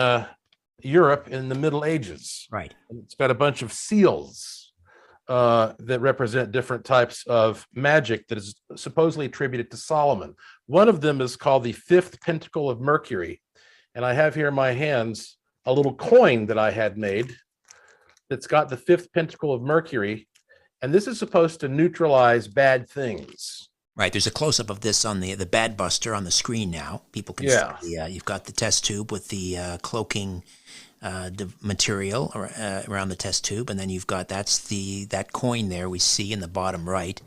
Europe in the Middle Ages. Right. And it's got a bunch of seals that represent different types of magic that is supposedly attributed to Solomon. One of them is called the Fifth Pentacle of Mercury. And I have here in my hands a little coin that I had made that's got the Fifth Pentacle of Mercury. And this is supposed to neutralize bad things. Right. There's a close-up of this on the Bad Buster on the screen now. People can see. You've got the test tube with the cloaking material around the test tube, and then you've got that coin there we see in the bottom right.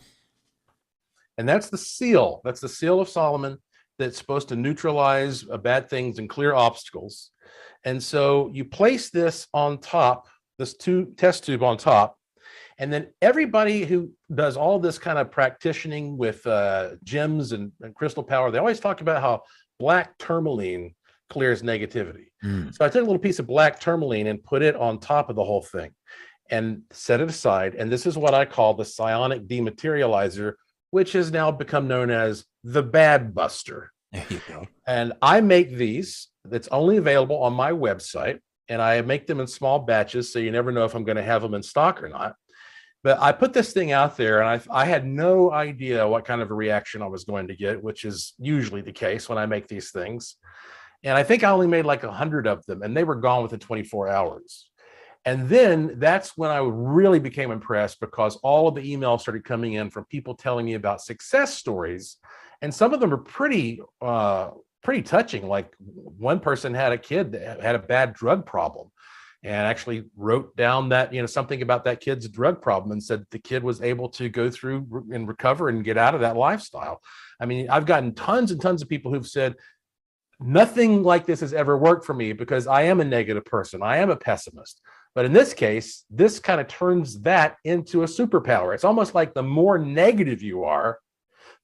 And that's the seal. That's the seal of Solomon that's supposed to neutralize bad things and clear obstacles. And so you place this on top, this test tube on top. And then everybody who does all this kind of practicing with gems and crystal power, they always talk about how black tourmaline clears negativity. So I took a little piece of black tourmaline and put it on top of the whole thing and set it aside. And this is what I call the psionic dematerializer, which has now become known as the Bad Buster. There you go. And I make these. That's only available on my website. And I make them in small batches, so you never know if I'm going to have them in stock or not. But I put this thing out there, and I had no idea what kind of a reaction I was going to get, which is usually the case when I make these things. And I think I only made like 100 of them, and they were gone within 24 hours. And then that's when I really became impressed, because all of the emails started coming in from people telling me about success stories. And some of them are pretty touching. Like one person had a kid that had a bad drug problem, and actually wrote down that, something about that kid's drug problem, and said the kid was able to go through and recover and get out of that lifestyle. I mean, I've gotten tons and tons of people who've said, nothing like this has ever worked for me because I am a negative person. I am a pessimist. But in this case, this kind of turns that into a superpower. It's almost like the more negative you are,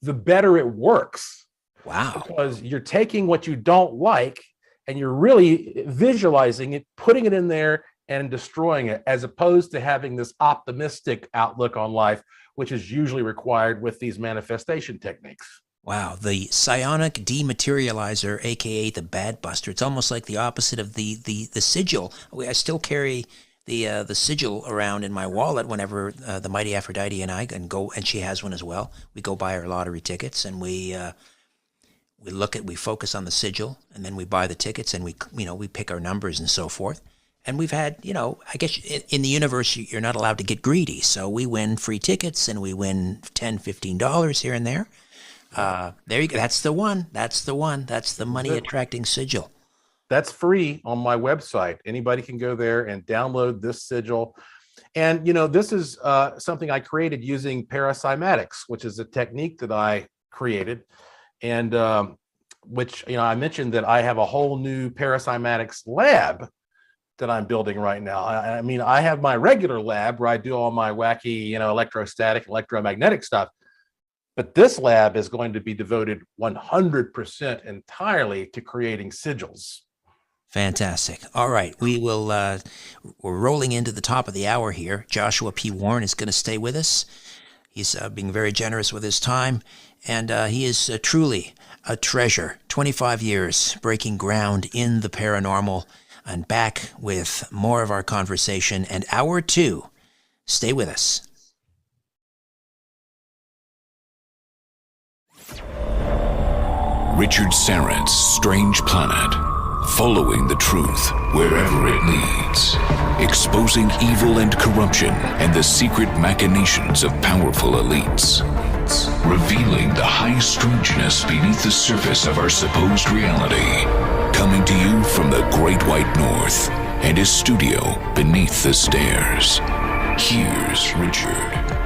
the better it works. Wow. Because you're taking what you don't like and you're really visualizing it, putting it in there and destroying it, as opposed to having this optimistic outlook on life, which is usually required with these manifestation techniques. Wow, the psionic dematerializer, aka the Bad Buster. It's almost like the opposite of the sigil. I still carry the sigil around in my wallet whenever the Mighty Aphrodite and I can go, and she has one as well. We go buy our lottery tickets, and we focus on the sigil, and then we buy the tickets, and we pick our numbers and so forth. And we've had, I guess in the universe, you're not allowed to get greedy. So we win free tickets, and we win $10, $15 here and there. There you go. That's the one. That's the money attracting sigil. That's free on my website. Anybody can go there and download this sigil. And, this is something I created using paracymatics, which is a technique that I created. And which, I mentioned that I have a whole new paracymatics lab that I'm building right now. I mean, I have my regular lab where I do all my wacky, electrostatic, electromagnetic stuff. But this lab is going to be devoted 100% entirely to creating sigils. Fantastic. All right, we're rolling into the top of the hour here. Joshua P. Warren is going to stay with us. He's being very generous with his time, and he is truly a treasure. 25 years breaking ground in the paranormal, and back with more of our conversation and hour 2. Stay with us. Richard Syrett's Strange Planet. Following the truth wherever it leads. Exposing evil and corruption and the secret machinations of powerful elites. Revealing the high strangeness beneath the surface of our supposed reality. Coming to you from the Great White North and his studio beneath the stairs. Here's Richard.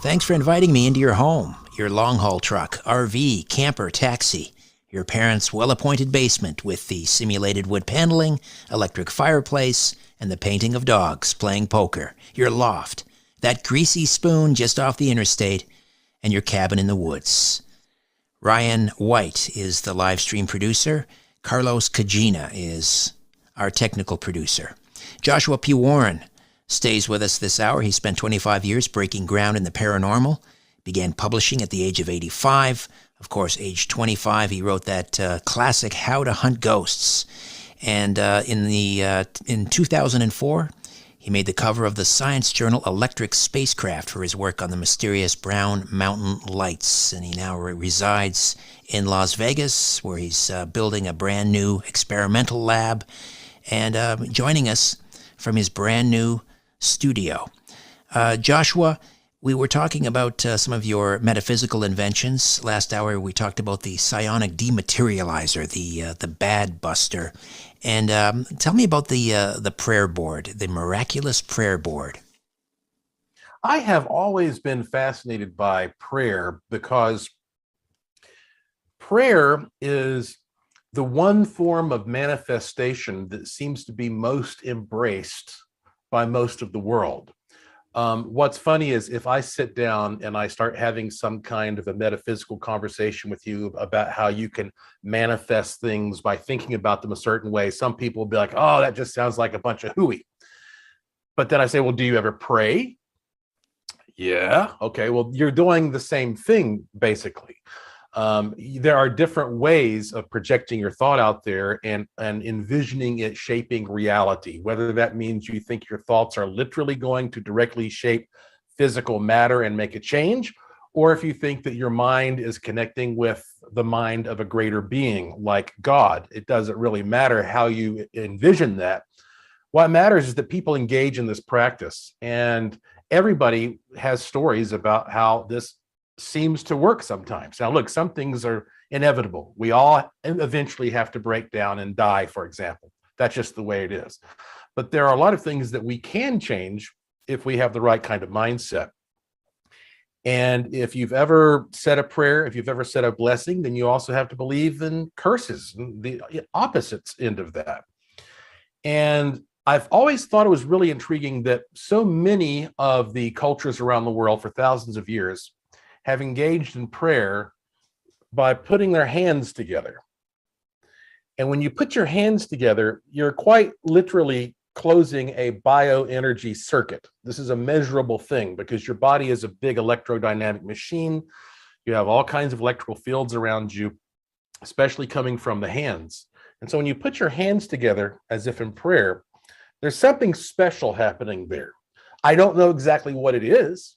Thanks for inviting me into your home, your long-haul truck, RV, camper, taxi, your parents' well-appointed basement with the simulated wood paneling, electric fireplace, and the painting of dogs playing poker, your loft, that greasy spoon just off the interstate, and your cabin in the woods. Ryan White is the live stream producer. Carlos Kajina is our technical producer. Joshua P. Warren stays with us this hour. He spent 25 years breaking ground in the paranormal, began publishing at the age of 85. Of course, age 25, he wrote that classic How to Hunt Ghosts. And in 2004, he made the cover of the science journal Electric Spacecraft for his work on the mysterious Brown Mountain Lights. And he now resides in Las Vegas, where he's building a brand new experimental lab and joining us from his brand new studio. Joshua, we were talking about some of your metaphysical inventions. Last hour we talked about the psionic dematerializer, the bad buster. And tell me about the prayer board, the miraculous prayer board. I have always been fascinated by prayer because prayer is the one form of manifestation that seems to be most embraced by most of the world. What's funny is if I sit down and I start having some kind of a metaphysical conversation with you about how you can manifest things by thinking about them a certain way, some people will be like, oh, that just sounds like a bunch of hooey. But then I say, well, do you ever pray? Yeah. Okay. Well, you're doing the same thing, basically. There are different ways of projecting your thought out there and envisioning it shaping reality, whether that means you think your thoughts are literally going to directly shape physical matter and make a change, or if you think that your mind is connecting with the mind of a greater being like God. It doesn't really matter how you envision that. What matters is that people engage in this practice, and everybody has stories about how this seems to work sometimes. Now, look, some things are inevitable. We all eventually have to break down and die, for example. That's just the way it is. But there are a lot of things that we can change if we have the right kind of mindset. And if you've ever said a prayer, if you've ever said a blessing, then you also have to believe in curses, the opposite end of that. And I've always thought it was really intriguing that so many of the cultures around the world for thousands of years have engaged in prayer by putting their hands together. And when you put your hands together, you're quite literally closing a bioenergy circuit. This is a measurable thing because your body is a big electrodynamic machine. You have all kinds of electrical fields around you, especially coming from the hands. And so when you put your hands together as if in prayer, there's something special happening there. I don't know exactly what it is,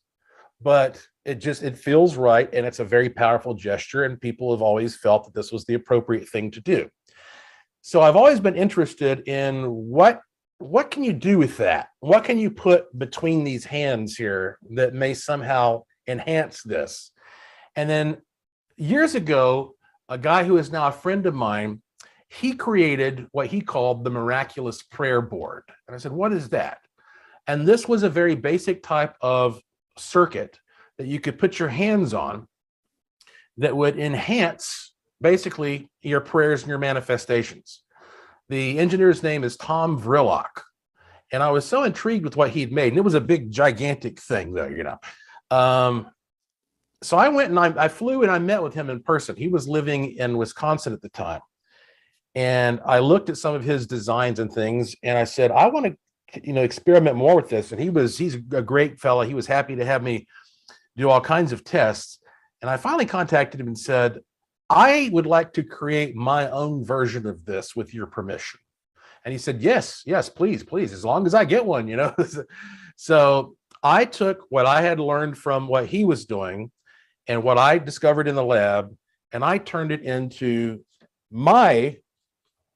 but it feels right, and it's a very powerful gesture, and people have always felt that this was the appropriate thing to do. So I've always been interested in what can you do with that? What can you put between these hands here that may somehow enhance this? And then years ago, a guy who is now a friend of mine, he created what he called the miraculous prayer board. And I said, what is that? And this was a very basic type of circuit that you could put your hands on that would enhance basically your prayers and your manifestations. The engineer's name is Tom Vrillock. And I was so intrigued with what he'd made. And it was a big, gigantic thing though, so I went and I flew and I met with him in person. He was living in Wisconsin at the time. And I looked at some of his designs and things, and I said, I want to, experiment more with this. And he's a great fella. He was happy to have me do all kinds of tests. And I finally contacted him and said, I would like to create my own version of this with your permission. And he said, yes, please, as long as I get one, So I took what I had learned from what he was doing and what I discovered in the lab, and I turned it into my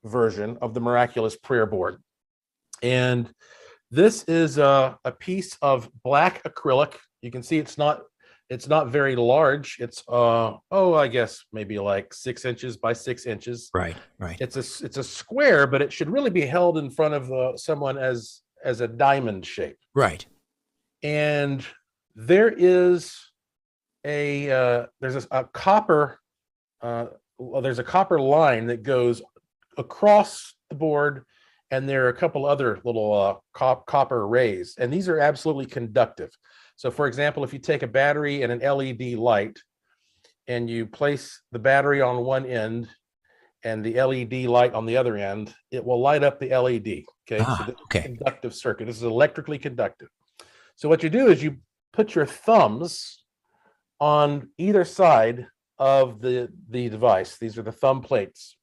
version of the miraculous prayer board. And this is a piece of black acrylic. You can see it's not very large. It's I guess maybe like 6 inches by 6 inches. Right. It's a square, but it should really be held in front of someone as a diamond shape. Right. And there is there's a copper there's a copper line that goes across the board, and there are a couple other little copper rays, and these are absolutely conductive. So for example, if you take a battery and an LED light and you place the battery on one end and the LED light on the other end, it will light up the LED. Okay. So this is a conductive circuit. This is electrically conductive. So what you do is you put your thumbs on either side of the device. These are the thumb plates.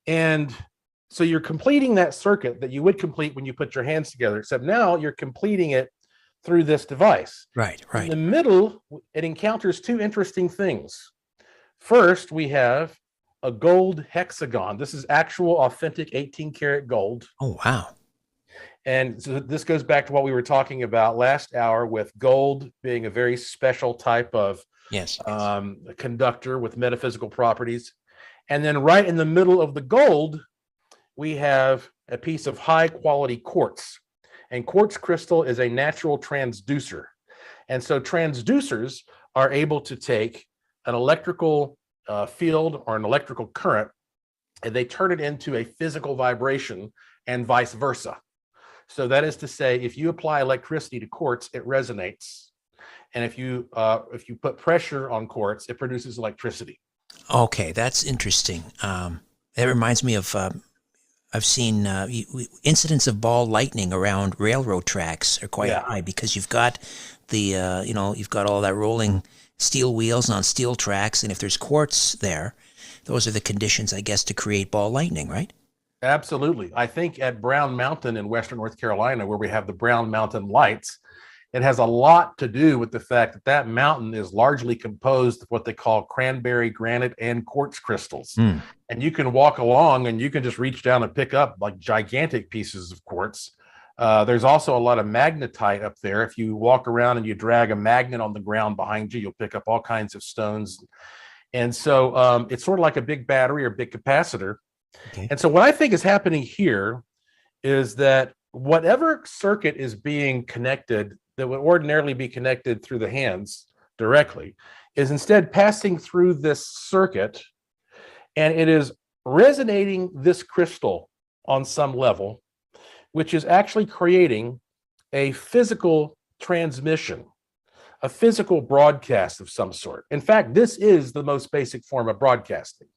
And so you're completing that circuit that you would complete when you put your hands together, except now you're completing it through this device. Right. In the middle, it encounters two interesting things. First, we have a gold hexagon. This is actual authentic 18 karat gold. Oh, wow. And so this goes back to what we were talking about last hour, with gold being a very special type of conductor with metaphysical properties. And then right in the middle of the gold, we have a piece of high quality quartz. And quartz crystal is a natural transducer. And so transducers are able to take an electrical field or an electrical current, and they turn it into a physical vibration, and vice versa. So that is to say, if you apply electricity to quartz, it resonates. And if you put pressure on quartz, it produces electricity. Okay, that's interesting. That reminds me of I've seen incidents of ball lightning around railroad tracks are quite high, because you've got you've got all that rolling steel wheels on steel tracks, and if there's quartz there, those are the conditions, I guess, to create ball lightning, right? Absolutely. I think at Brown Mountain in Western North Carolina, where we have the Brown Mountain lights, it has a lot to do with the fact that that mountain is largely composed of what they call cranberry, granite, and quartz crystals. And you can walk along and you can just reach down and pick up like gigantic pieces of quartz. There's also a lot of magnetite up there. If you walk around and you drag a magnet on the ground behind you, you'll pick up all kinds of stones. And so it's sort of like a big battery or big capacitor. Okay. And so what I think is happening here is that whatever circuit is being connected that would ordinarily be connected through the hands directly is instead passing through this circuit, and it is resonating this crystal on some level, which is actually creating a physical transmission, a physical broadcast of some sort. In fact, this is the most basic form of broadcasting.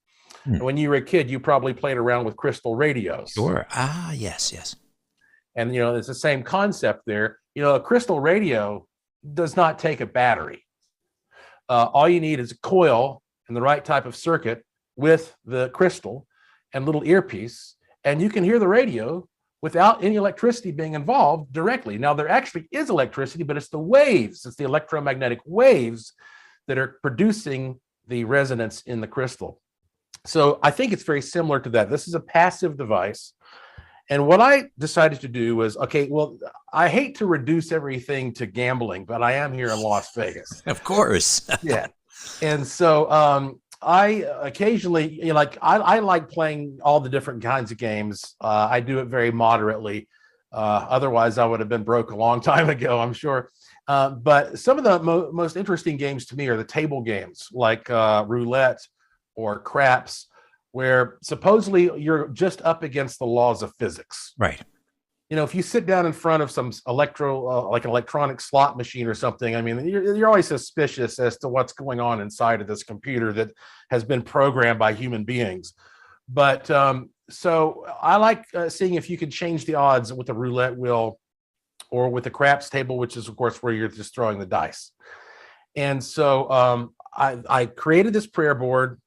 When you were a kid, you probably played around with crystal radios. Sure. Yes. And, it's the same concept there. A crystal radio does not take a battery. All you need is a coil and the right type of circuit with the crystal and little earpiece, and you can hear the radio without any electricity being involved directly. Now, there actually is electricity, but it's the waves, it's the electromagnetic waves that are producing the resonance in the crystal. So I think it's very similar to that. This is a passive device. And what I decided to do was, I hate to reduce everything to gambling, but I am here in Las Vegas. Of course. Yeah. And so I occasionally, I like playing all the different kinds of games. I do it very moderately. Otherwise, I would have been broke a long time ago, I'm sure. But some of the most interesting games to me are the table games, like roulette or craps, where supposedly you're just up against the laws of physics. Right. if you sit down in front of some like an electronic slot machine or something, I mean, you're always suspicious as to what's going on inside of this computer that has been programmed by human beings. But so I like seeing if you can change the odds with a roulette wheel or with a craps table, which is, of course, where you're just throwing the dice. And so I created this prayer board.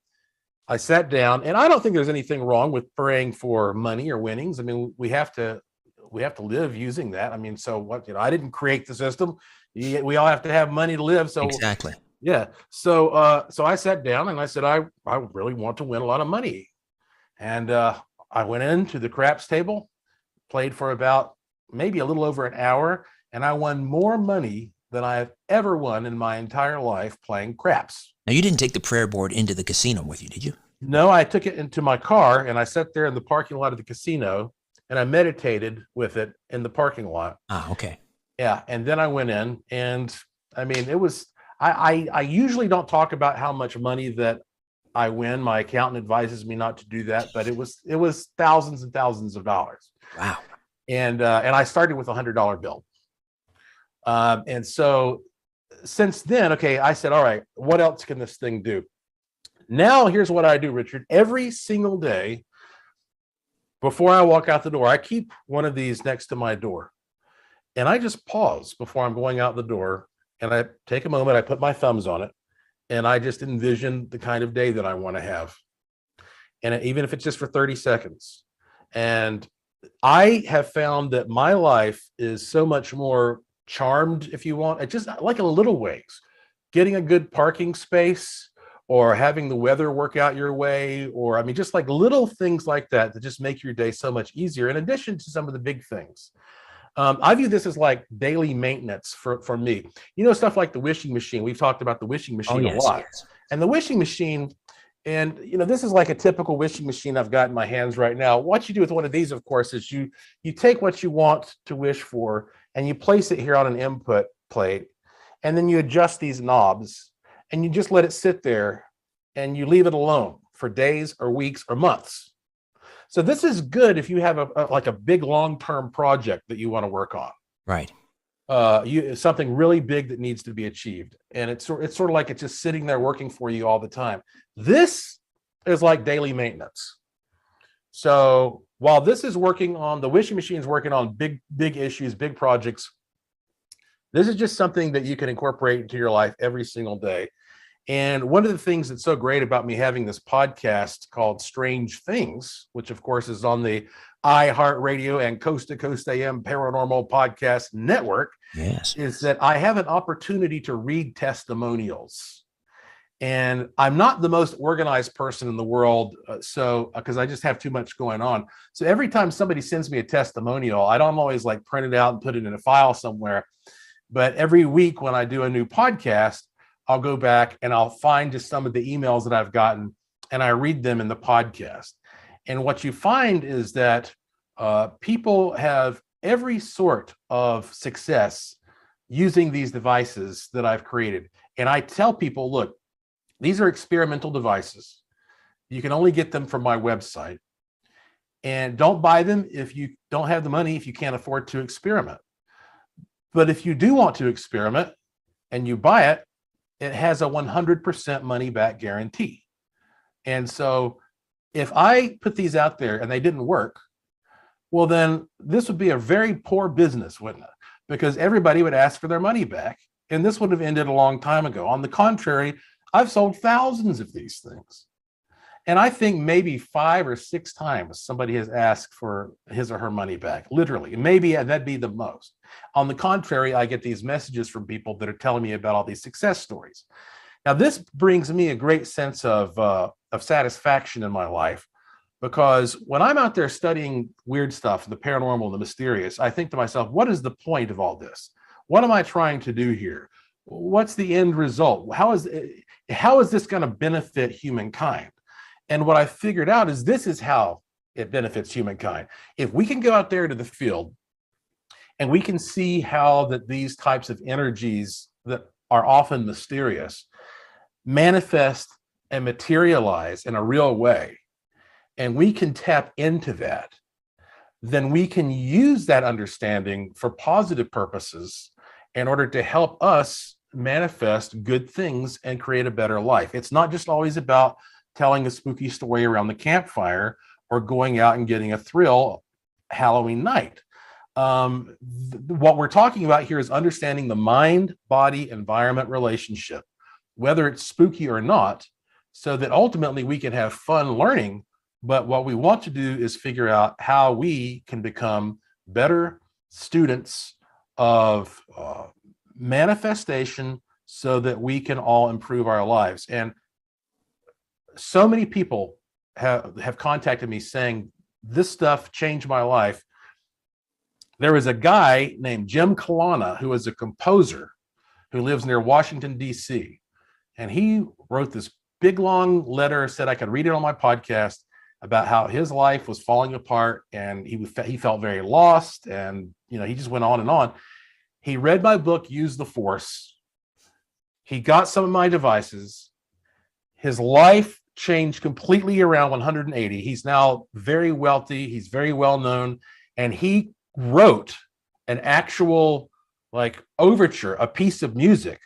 I sat down, and I don't think there's anything wrong with praying for money or winnings. I mean, we have to live using that. I mean, so what, I didn't create the system. We all have to have money to live. So exactly. Yeah. So I sat down and I said, I really want to win a lot of money. And I went into the craps table, played for about maybe a little over an hour, and I won more money than I have ever won in my entire life playing craps. Now, you didn't take the prayer board into the casino with you, did you? No, I took it into my car and I sat there in the parking lot of the casino and I meditated with it in the parking lot. Ah, okay. Yeah. And then I went in, and I mean, it was, I usually don't talk about how much money that I win. My accountant advises me not to do that, but it was thousands and thousands of dollars. Wow. And I started with $100 bill. And so since then, okay, I said, all right, what else can this thing do? Now, here's what I do, Richard. Every single day before I walk out the door, I keep one of these next to my door. And I just pause before I'm going out the door, and I take a moment, I put my thumbs on it, and I just envision the kind of day that I want to have. And even if it's just for 30 seconds. And I have found that my life is so much more charmed, if you want, it's just like in little ways, getting a good parking space, or having the weather work out your way, or I mean, just like little things like that that just make your day so much easier, in addition to some of the big things. I view this as like daily maintenance for me. Stuff like the wishing machine. We've talked about the wishing machine a lot. Yes. And the wishing machine, and this is like a typical wishing machine I've got in my hands right now. What you do with one of these, of course, is you take what you want to wish for and you place it here on an input plate, and then you adjust these knobs and you just let it sit there and you leave it alone for days or weeks or months. So this is good if you have a big long-term project that you want to work on. Right. Something really big that needs to be achieved. And it's sort of like it's just sitting there working for you all the time. This is like daily maintenance. So while this is working on, the wishing machine is working on big issues, big projects, this is just something that you can incorporate into your life every single day. And one of the things that's so great about me having this podcast called Strange Things, which of course is on the iHeartRadio and Coast to Coast AM Paranormal Podcast Network, yes, is that I have an opportunity to read testimonials. And I'm not the most organized person in the world, because I just have too much going on. So every time somebody sends me a testimonial, I don't always like print it out and put it in a file somewhere. But every week when I do a new podcast, I'll go back and I'll find just some of the emails that I've gotten, and I read them in the podcast. And what you find is that people have every sort of success using these devices that I've created. And I tell people, look, these are experimental devices. You can only get them from my website. And don't buy them if you don't have the money, if you can't afford to experiment. But if you do want to experiment and you buy it, it has a 100% money back guarantee. And so if I put these out there and they didn't work, well, then this would be a very poor business, wouldn't it? Because everybody would ask for their money back. And this would have ended a long time ago. On the contrary, I've sold thousands of these things. And I think maybe 5 or 6 times somebody has asked for his or her money back, literally. Maybe that'd be the most. On the contrary, I get these messages from people that are telling me about all these success stories. Now, this brings me a great sense of satisfaction in my life, because when I'm out there studying weird stuff, the paranormal, the mysterious, I think to myself, what is the point of all this? What am I trying to do here? What's the end result? How is this going to benefit humankind? And what I figured out is this is how it benefits humankind. If we can go out there to the field and we can see how that these types of energies that are often mysterious manifest and materialize in a real way, and we can tap into that, then we can use that understanding for positive purposes in order to help us manifest good things and create a better life. It's not just always about telling a spooky story around the campfire or going out and getting a thrill Halloween night. What we're talking about here is understanding the mind, body, environment relationship, whether it's spooky or not, so that ultimately we can have fun learning. But what we want to do is figure out how we can become better students of manifestation so that we can all improve our lives. And so many people have contacted me saying, this stuff changed my life. There was a guy named Jim Kalana, who is a composer who lives near Washington, D.C. And he wrote this big, long letter, said I could read it on my podcast, about how his life was falling apart and he felt very lost. And, he just went on and on. He read my book, Use the Force. He got some of my devices. His life changed completely around 180. He's now very wealthy. He's very well known. And he wrote an actual overture, a piece of music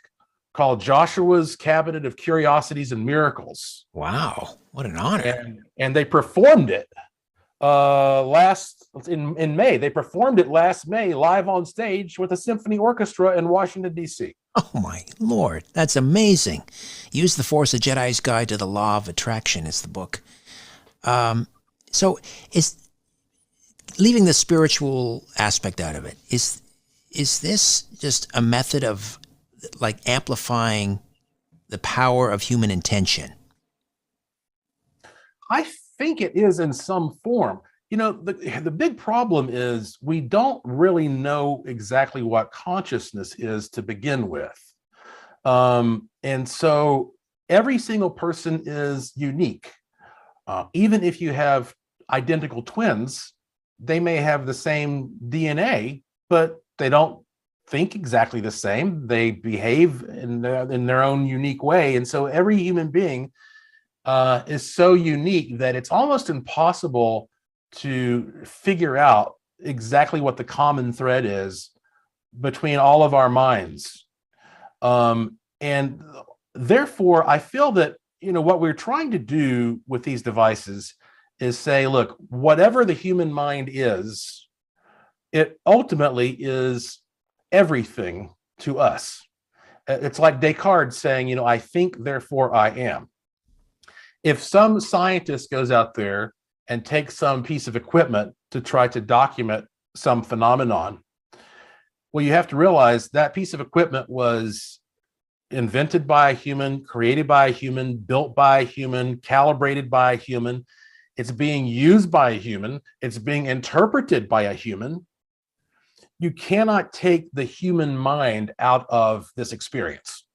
called Joshua's Cabinet of Curiosities and Miracles. Wow, what an honor. And they performed it in May. They performed it last May live on stage with a symphony orchestra in Washington, D.C. Oh my Lord, that's amazing. Use the Force, A Jedi's Guide to the Law of Attraction is the book. So is leaving the spiritual aspect out of it, is this just a method of amplifying the power of human intention? I think it is in some form. The big problem is we don't really know exactly what consciousness is to begin with. And so every single person is unique. Even if you have identical twins, they may have the same DNA, but they don't think exactly the same. They behave in their own unique way. And so every human being is so unique that it's almost impossible to figure out exactly what the common thread is between all of our minds. And therefore, I feel that, what we're trying to do with these devices is say, look, whatever the human mind is, it ultimately is everything to us. It's like Descartes saying, I think, therefore I am. If some scientist goes out there and takes some piece of equipment to try to document some phenomenon, well, you have to realize that piece of equipment was invented by a human, created by a human, built by a human, calibrated by a human. It's being used by a human. It's being interpreted by a human. You cannot take the human mind out of this experience.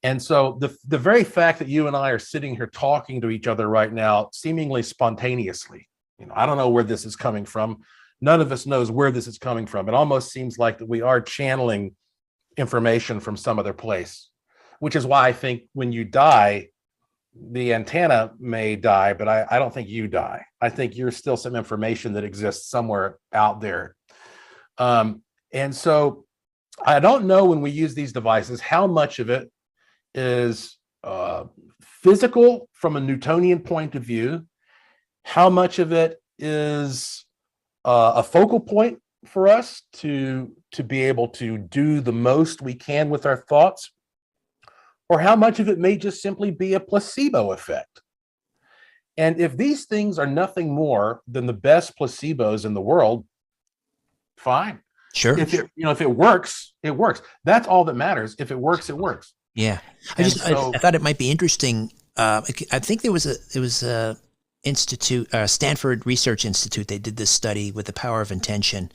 And so the very fact that you and I are sitting here talking to each other right now, seemingly spontaneously, I don't know where this is coming from. None of us knows where this is coming from. It almost seems like that we are channeling information from some other place, which is why I think when you die, the antenna may die, but I don't think you die. I think you're still some information that exists somewhere out there. And so I don't know, when we use these devices, how much of it is physical from a Newtonian point of view, how much of it is a focal point for us to be able to do the most we can with our thoughts, or how much of it may just simply be a placebo effect. And if these things are nothing more than the best placebos in the world, fine. Sure. If it works, it works. That's all that matters. If it works, it works. Yeah. I thought it might be interesting. I think there was a institute, Stanford Research Institute. They did this study with the power of intention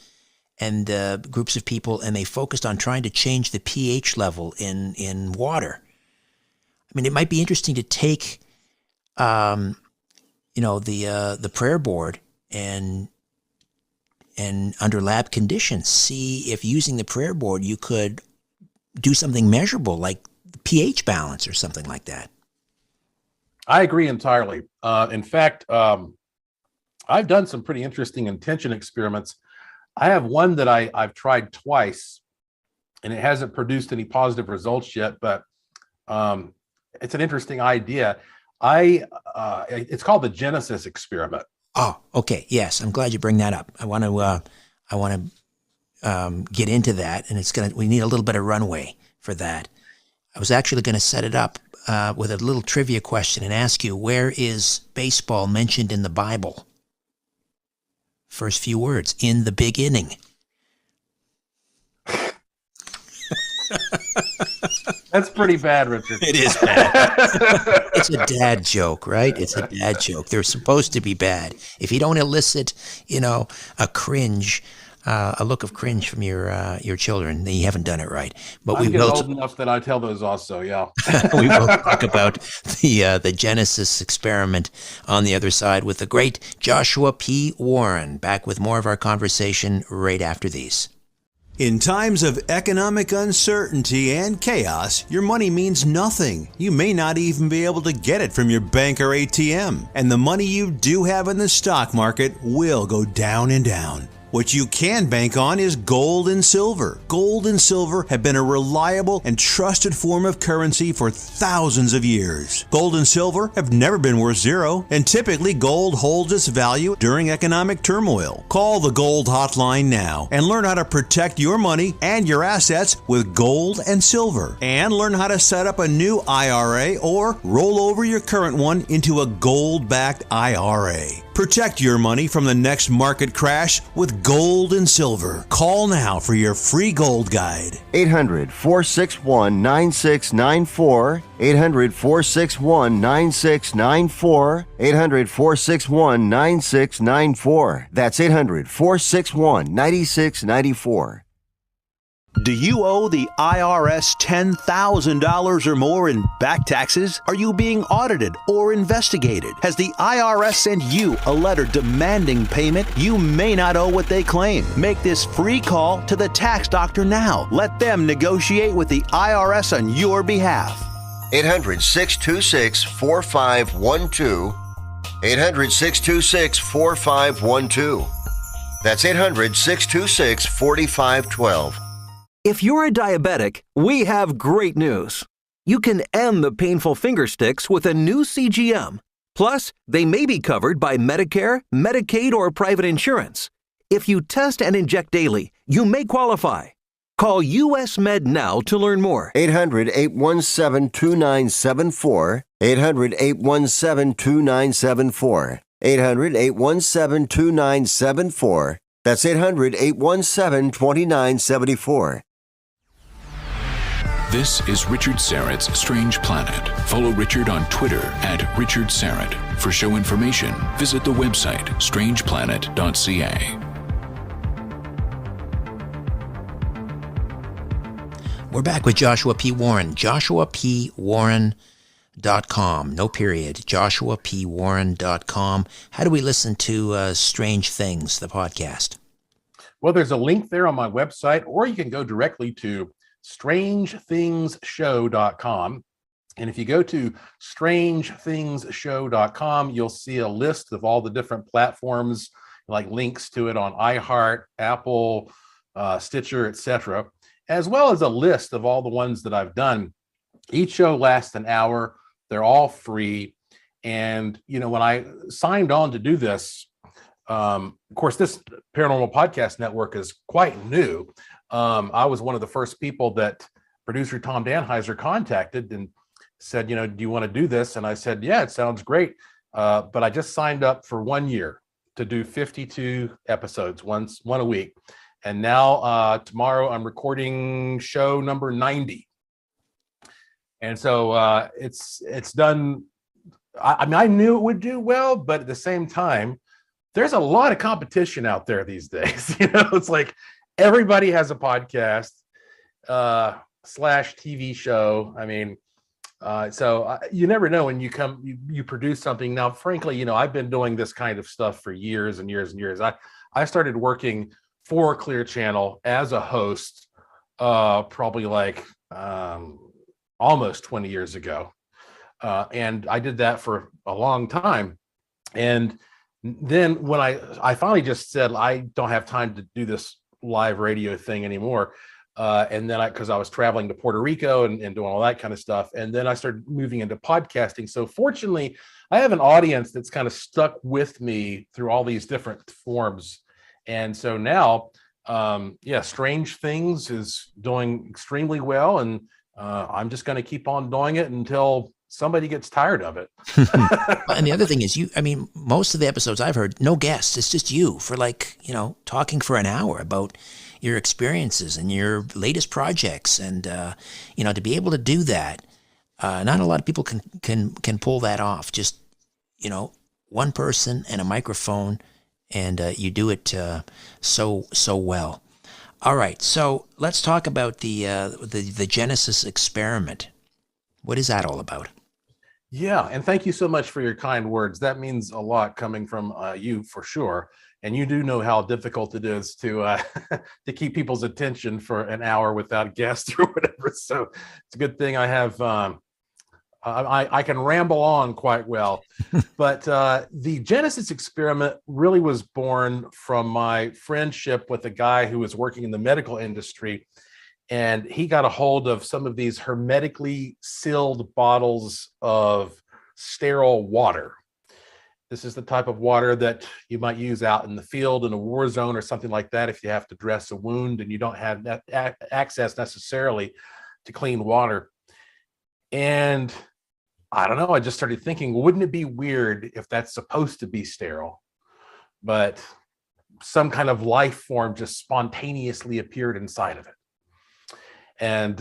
and groups of people, and they focused on trying to change the pH level in water. I mean, it might be interesting to take, the prayer board and under lab conditions, see if using the prayer board you could do something measurable, like pH balance or something like that. I agree entirely. In fact, I've done some pretty interesting intention experiments. I have one that I've tried twice, and it hasn't produced any positive results yet, but it's an interesting idea. It's called the Genesis experiment. Oh, okay. Yes, I'm glad you bring that up. I want to get into that, and we need a little bit of runway for that. I was actually going to set it up with a little trivia question and ask you, where is baseball mentioned in the Bible? First few words, in the beginning. That's pretty bad, Richard. It is bad. It's a dad joke, right? It's a dad joke. They're supposed to be bad. If you don't elicit, a cringe, a look of cringe from your children, then you haven't done it right. But I'm getting old enough that I tell those also, yeah. We will talk about the Genesis experiment on the other side with the great Joshua P. Warren. Back with more of our conversation right after these. In times of economic uncertainty and chaos, your money means nothing. You may not even be able to get it from your bank or ATM. And the money you do have in the stock market will go down and down. What you can bank on is gold and silver. Gold and silver have been a reliable and trusted form of currency for thousands of years. Gold and silver have never been worth zero, and typically gold holds its value during economic turmoil. Call the Gold Hotline now and learn how to protect your money and your assets with gold and silver. And learn how to set up a new IRA or roll over your current one into a gold-backed IRA. Protect your money from the next market crash with gold and silver. Call now for your free gold guide. 800-461-9694. 800-461-9694. 800-461-9694. That's 800-461-9694. Do you owe the IRS $10,000 or more in back taxes? Are you being audited or investigated? Has the IRS sent you a letter demanding payment? You may not owe what they claim. Make this free call to the tax doctor now. Let them negotiate with the IRS on your behalf. 800-626-4512. 800-626-4512. That's 800-626-4512. If you're a diabetic, we have great news. You can end the painful finger sticks with a new CGM. Plus, they may be covered by Medicare, Medicaid, or private insurance. If you test and inject daily, you may qualify. Call US Med now to learn more. 800-817-2974. 800-817-2974. 800-817-2974. That's 800-817-2974. This is Richard Syrett's Strange Planet. Follow Richard on Twitter at Richard Syrett. For show information, visit the website strangeplanet.ca. We're back with Joshua P. Warren. JoshuaPWarren.com. No period. JoshuaPWarren.com. How do we listen to Strange Things, the podcast? Well, there's a link there on my website, or you can go directly to strangethingshow.com. And if you go to strangethingshow.com, you'll see a list of all the different platforms, like links to it on iHeart, Apple, Stitcher, etc., as well as a list of all the ones that I've done. Each show lasts an hour. They're all free. And, when I signed on to do this, of course, this Paranormal Podcast Network is quite new. I was one of the first people that producer Tom Danheiser contacted and said, do you want to do this? And I said, yeah, it sounds great. But I just signed up for 1 year to do 52 episodes, one a week. And now tomorrow I'm recording show number 90. And so it's done. I knew it would do well, but at the same time, there's a lot of competition out there these days. It's like everybody has a podcast / TV show. I mean, so you never know when you produce something. Now, frankly, I've been doing this kind of stuff for years and years and years. I started working for Clear Channel as a host probably like almost 20 years ago. And I did that for a long time. And Then when I finally just said I don't have time to do this live radio thing anymore, and then because I was traveling to Puerto Rico and doing all that kind of stuff, and then I started moving into podcasting. So fortunately, I have an audience that's kind of stuck with me through all these different forms, and so now, Strange Things is doing extremely well, and I'm just going to keep on doing it until somebody gets tired of it. And the other thing is most of the episodes I've heard, no guests. It's just you for talking for an hour about your experiences and your latest projects. And, to be able to do that, not a lot of people can pull that off. Just, one person and a microphone, and you do it so well. All right. So let's talk about the Genesis experiment. What is that all about? Yeah, and thank you so much for your kind words. That means a lot coming from you for sure. And you do know how difficult it is to to keep people's attention for an hour without guests or whatever. So it's a good thing I have. I can ramble on quite well. But the Genesis experiment really was born from my friendship with a guy who was working in the medical industry. And he got a hold of some of these hermetically sealed bottles of sterile water. This is the type of water that you might use out in the field in a war zone or something like that if you have to dress a wound and you don't have that access necessarily to clean water. And I don't know, I just started thinking, wouldn't it be weird if that's supposed to be sterile, but some kind of life form just spontaneously appeared inside of it? And,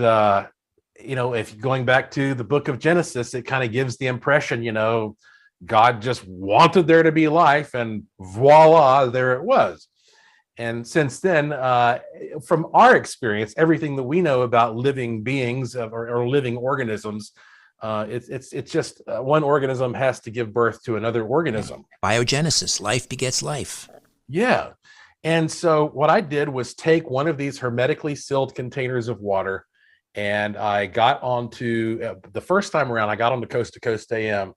if going back to the book of Genesis, it kind of gives the impression, God just wanted there to be life and voila, there it was. And since then, from our experience, everything that we know about living beings or living organisms, it's just one organism has to give birth to another organism. Biogenesis, life begets life. Yeah. And so what I did was take one of these hermetically sealed containers of water, and I got onto the first time around, I got onto Coast to Coast AM,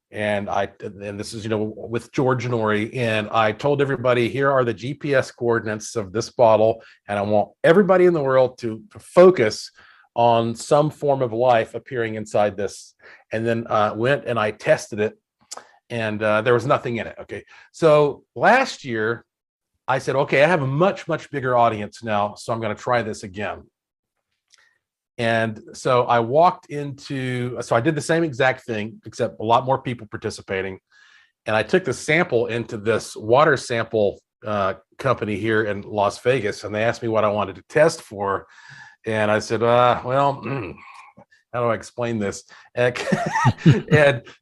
and this is, with George Norrie, and I told everybody, here are the GPS coordinates of this bottle, and I want everybody in the world to focus on some form of life appearing inside this. And then went and I tested it, and there was nothing in it. Okay. So last year, I said, okay, I have a much, much bigger audience now, so I'm going to try this again. And so I I did the same exact thing, except a lot more people participating. And I took the sample into this water sample company here in Las Vegas, and they asked me what I wanted to test for. And I said, how do I explain this? And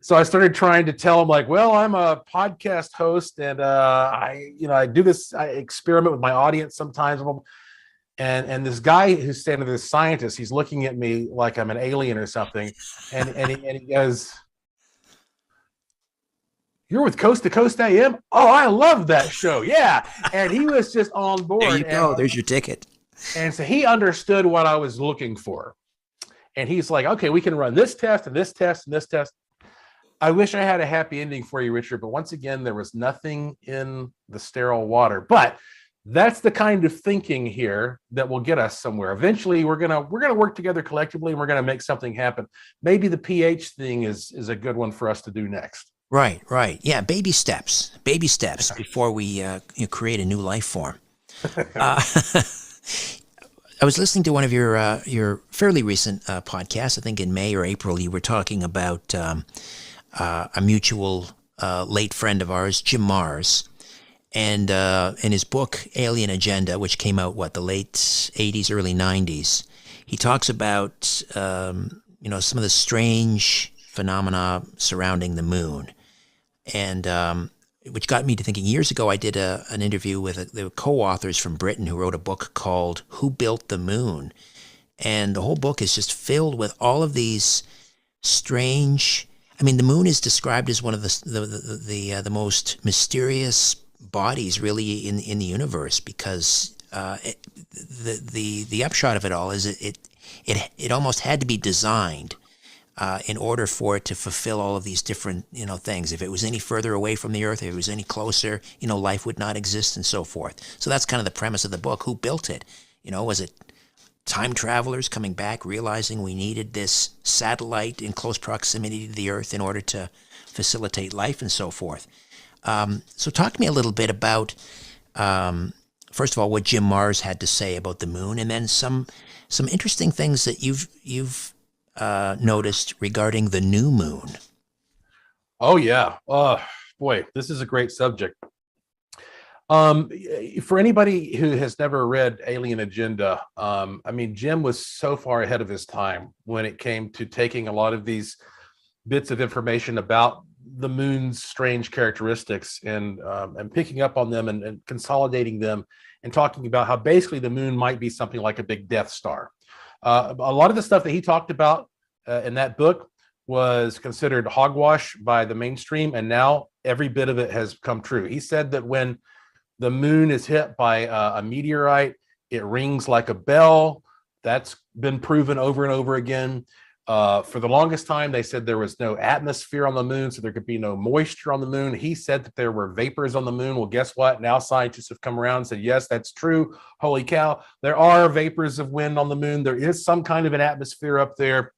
so I started trying to tell them, like, well, I'm a podcast host, and I do this, I experiment with my audience sometimes. And this guy who's standing there, this scientist, he's looking at me like I'm an alien or something. And he goes, "You're with Coast to Coast AM? Oh, I love that show. Yeah." And he was just on board. There you go. There's your ticket. And so he understood what I was looking for. And he's like, okay, we can run this test and this test and this test. I wish I had a happy ending for you, Richard, but once again, there was nothing in the sterile water. But that's the kind of thinking here that will get us somewhere. Eventually, we're gonna work together collectively, and we're gonna make something happen. Maybe the pH thing is a good one for us to do next. Right. Yeah, baby steps before we create a new life form. I was listening to one of your fairly recent podcasts. I think in May or April, you were talking about a mutual late friend of ours, Jim Mars, and in his book Alien Agenda, which came out the late 80s, early 90s, he talks about some of the strange phenomena surrounding the moon, and which got me to thinking. Years ago, I did an interview with the co-authors from Britain who wrote a book called "Who Built the Moon," and the whole book is just filled with all of these strange. I mean, the moon is described as one of the most mysterious bodies really in the universe, because the upshot of it all is it almost had to be designed in order for it to fulfill all of these different, things. If it was any further away from the Earth, if it was any closer, life would not exist and so forth. So that's kind of the premise of the book. Who built it? Was it time travelers coming back, realizing we needed this satellite in close proximity to the Earth in order to facilitate life and so forth? So talk to me a little bit about, first of all, what Jim Marrs had to say about the moon, and then some interesting things that you've noticed regarding the new moon. Oh yeah. Boy, this is a great subject. For anybody who has never read Alien Agenda, Jim was so far ahead of his time when it came to taking a lot of these bits of information about the moon's strange characteristics and picking up on them and consolidating them and talking about how basically the moon might be something like a big Death Star. A lot of the stuff that he talked about in that book was considered hogwash by the mainstream, and now every bit of it has come true. He said that when the moon is hit by a meteorite, it rings like a bell. That's been proven over and over again. For the longest time, they said there was no atmosphere on the moon, so there could be no moisture on the moon. He said that there were vapors on the moon. Well, guess what? Now scientists have come around and said, yes, that's true. Holy cow. There are vapors of wind on the moon. There is some kind of an atmosphere up there.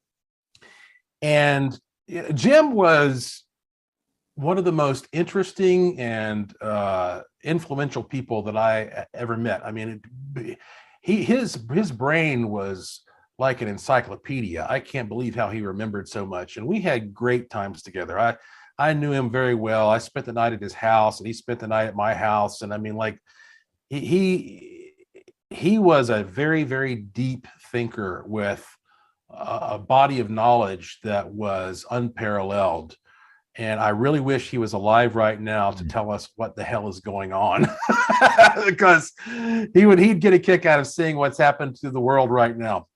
And Jim was one of the most interesting and influential people that I ever met. I mean, his brain was like an encyclopedia. I can't believe how he remembered so much. And we had great times together. I knew him very well. I spent the night at his house and he spent the night at my house. And I mean, like he was a very, very deep thinker with a body of knowledge that was unparalleled. And I really wish he was alive right now to tell us what the hell is going on, because he'd get a kick out of seeing what's happened to the world right now.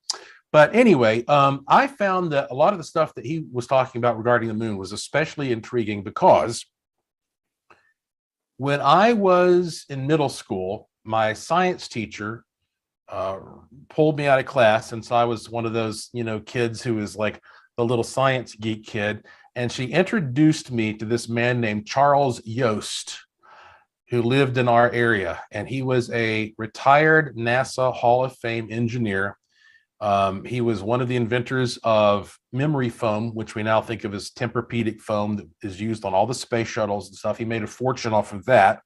But anyway, I found that a lot of the stuff that he was talking about regarding the moon was especially intriguing because when I was in middle school, my science teacher pulled me out of class since I was one of those, kids who was like the little science geek kid. And she introduced me to this man named Charles Yost, who lived in our area. And he was a retired NASA Hall of Fame engineer. He was one of the inventors of memory foam, which we now think of as Tempur-Pedic foam that is used on all the space shuttles and stuff. He made a fortune off of that.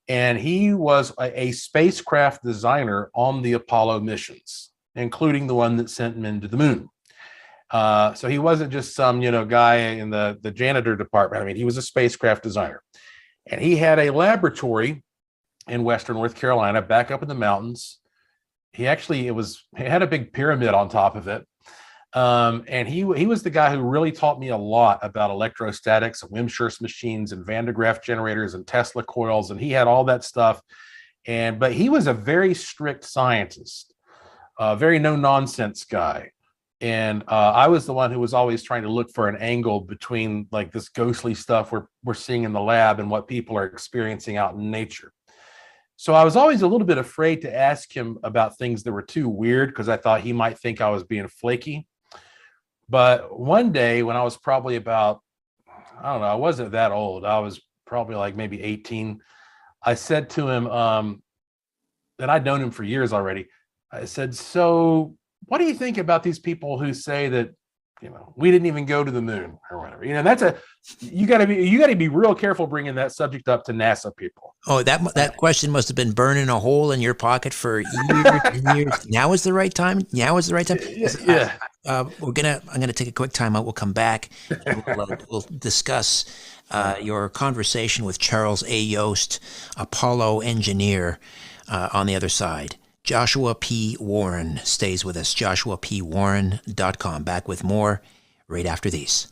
And he was a spacecraft designer on the Apollo missions, including the one that sent men to the moon. So he wasn't just some, guy in the janitor department. I mean, he was a spacecraft designer. And he had a laboratory in Western North Carolina, back up in the mountains. He had a big pyramid on top of it. And he was the guy who really taught me a lot about electrostatics and Wimshurst machines and Van de Graaff generators and Tesla coils. And he had all that stuff. But he was a very strict scientist, a very no nonsense guy. And I was the one who was always trying to look for an angle between like this ghostly stuff we're seeing in the lab and what people are experiencing out in nature. So I was always a little bit afraid to ask him about things that were too weird because I thought he might think I was being flaky. But one day when I was probably about, I don't know, I wasn't that old. I was probably like maybe 18. I said to him, and I'd known him for years already. I said, so what do you think about these people who say that, we didn't even go to the moon or whatever? You got to be real careful bringing that subject up to NASA people. Oh, that question must have been burning a hole in your pocket for years and years. Now is the right time. Yeah. I'm gonna take a quick time out. We'll come back. And we'll discuss your conversation with Charles A. Yost, Apollo engineer, on the other side. Joshua P. Warren stays with us, joshuapwarren.com. Back with more right after these.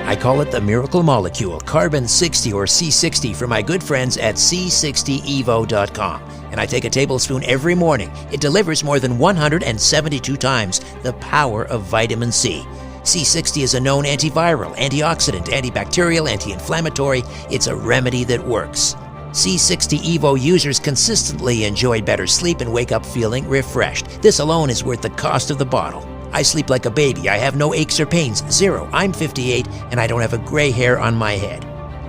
I call it the miracle molecule, carbon-60 or C60 for my good friends at C60evo.com. And I take a tablespoon every morning. It delivers more than 172 times the power of vitamin C. C60 is a known antiviral, antioxidant, antibacterial, anti-inflammatory. It's a remedy that works. C60 Evo users consistently enjoy better sleep and wake up feeling refreshed. This alone is worth the cost of the bottle. I sleep like a baby. I have no aches or pains. Zero. I'm 58 and I don't have a gray hair on my head.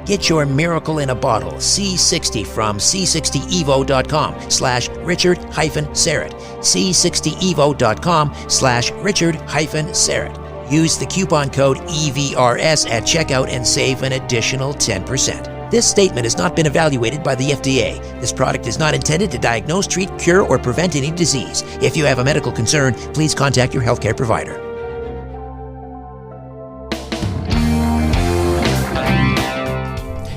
Get your miracle in a bottle, C60 from c60evo.com/Richard-Serrett. c60evo.com/Richard-Serrett. Use the coupon code EVRS at checkout and save an additional 10%. This statement has not been evaluated by the FDA. This product is not intended to diagnose, treat, cure, or prevent any disease. If you have a medical concern, please contact your healthcare provider.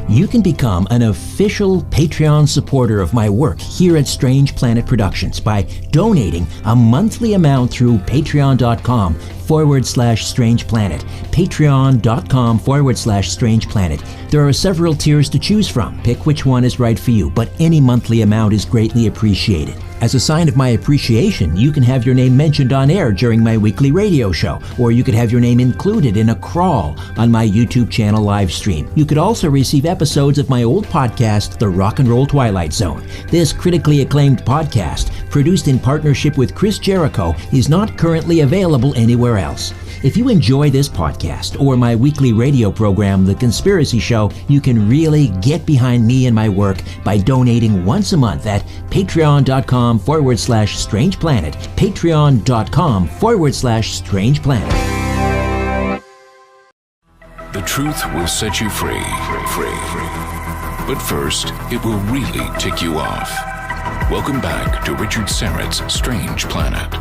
You can become an official Patreon supporter of my work here at Strange Planet Productions by donating a monthly amount through patreon.com/Strange Planet. Patreon.com/Strange Planet. There are several tiers to choose from. Pick which one is right for you, but any monthly amount is greatly appreciated. As a sign of my appreciation, you can have your name mentioned on air during my weekly radio show, or you could have your name included in a crawl on my YouTube channel live stream. You could also receive episodes of my old podcast, The Rock and Roll Twilight Zone. This critically acclaimed podcast, produced in partnership with Chris Jericho, is not currently available anywhere else. If you enjoy this podcast or my weekly radio program, The Conspiracy Show, you can really get behind me and my work by donating once a month at patreon.com/Strange Planet. Patreon.com/Strange Planet. The truth will set you free. But first, it will really tick you off. Welcome back to Richard Serrett's Strange Planet.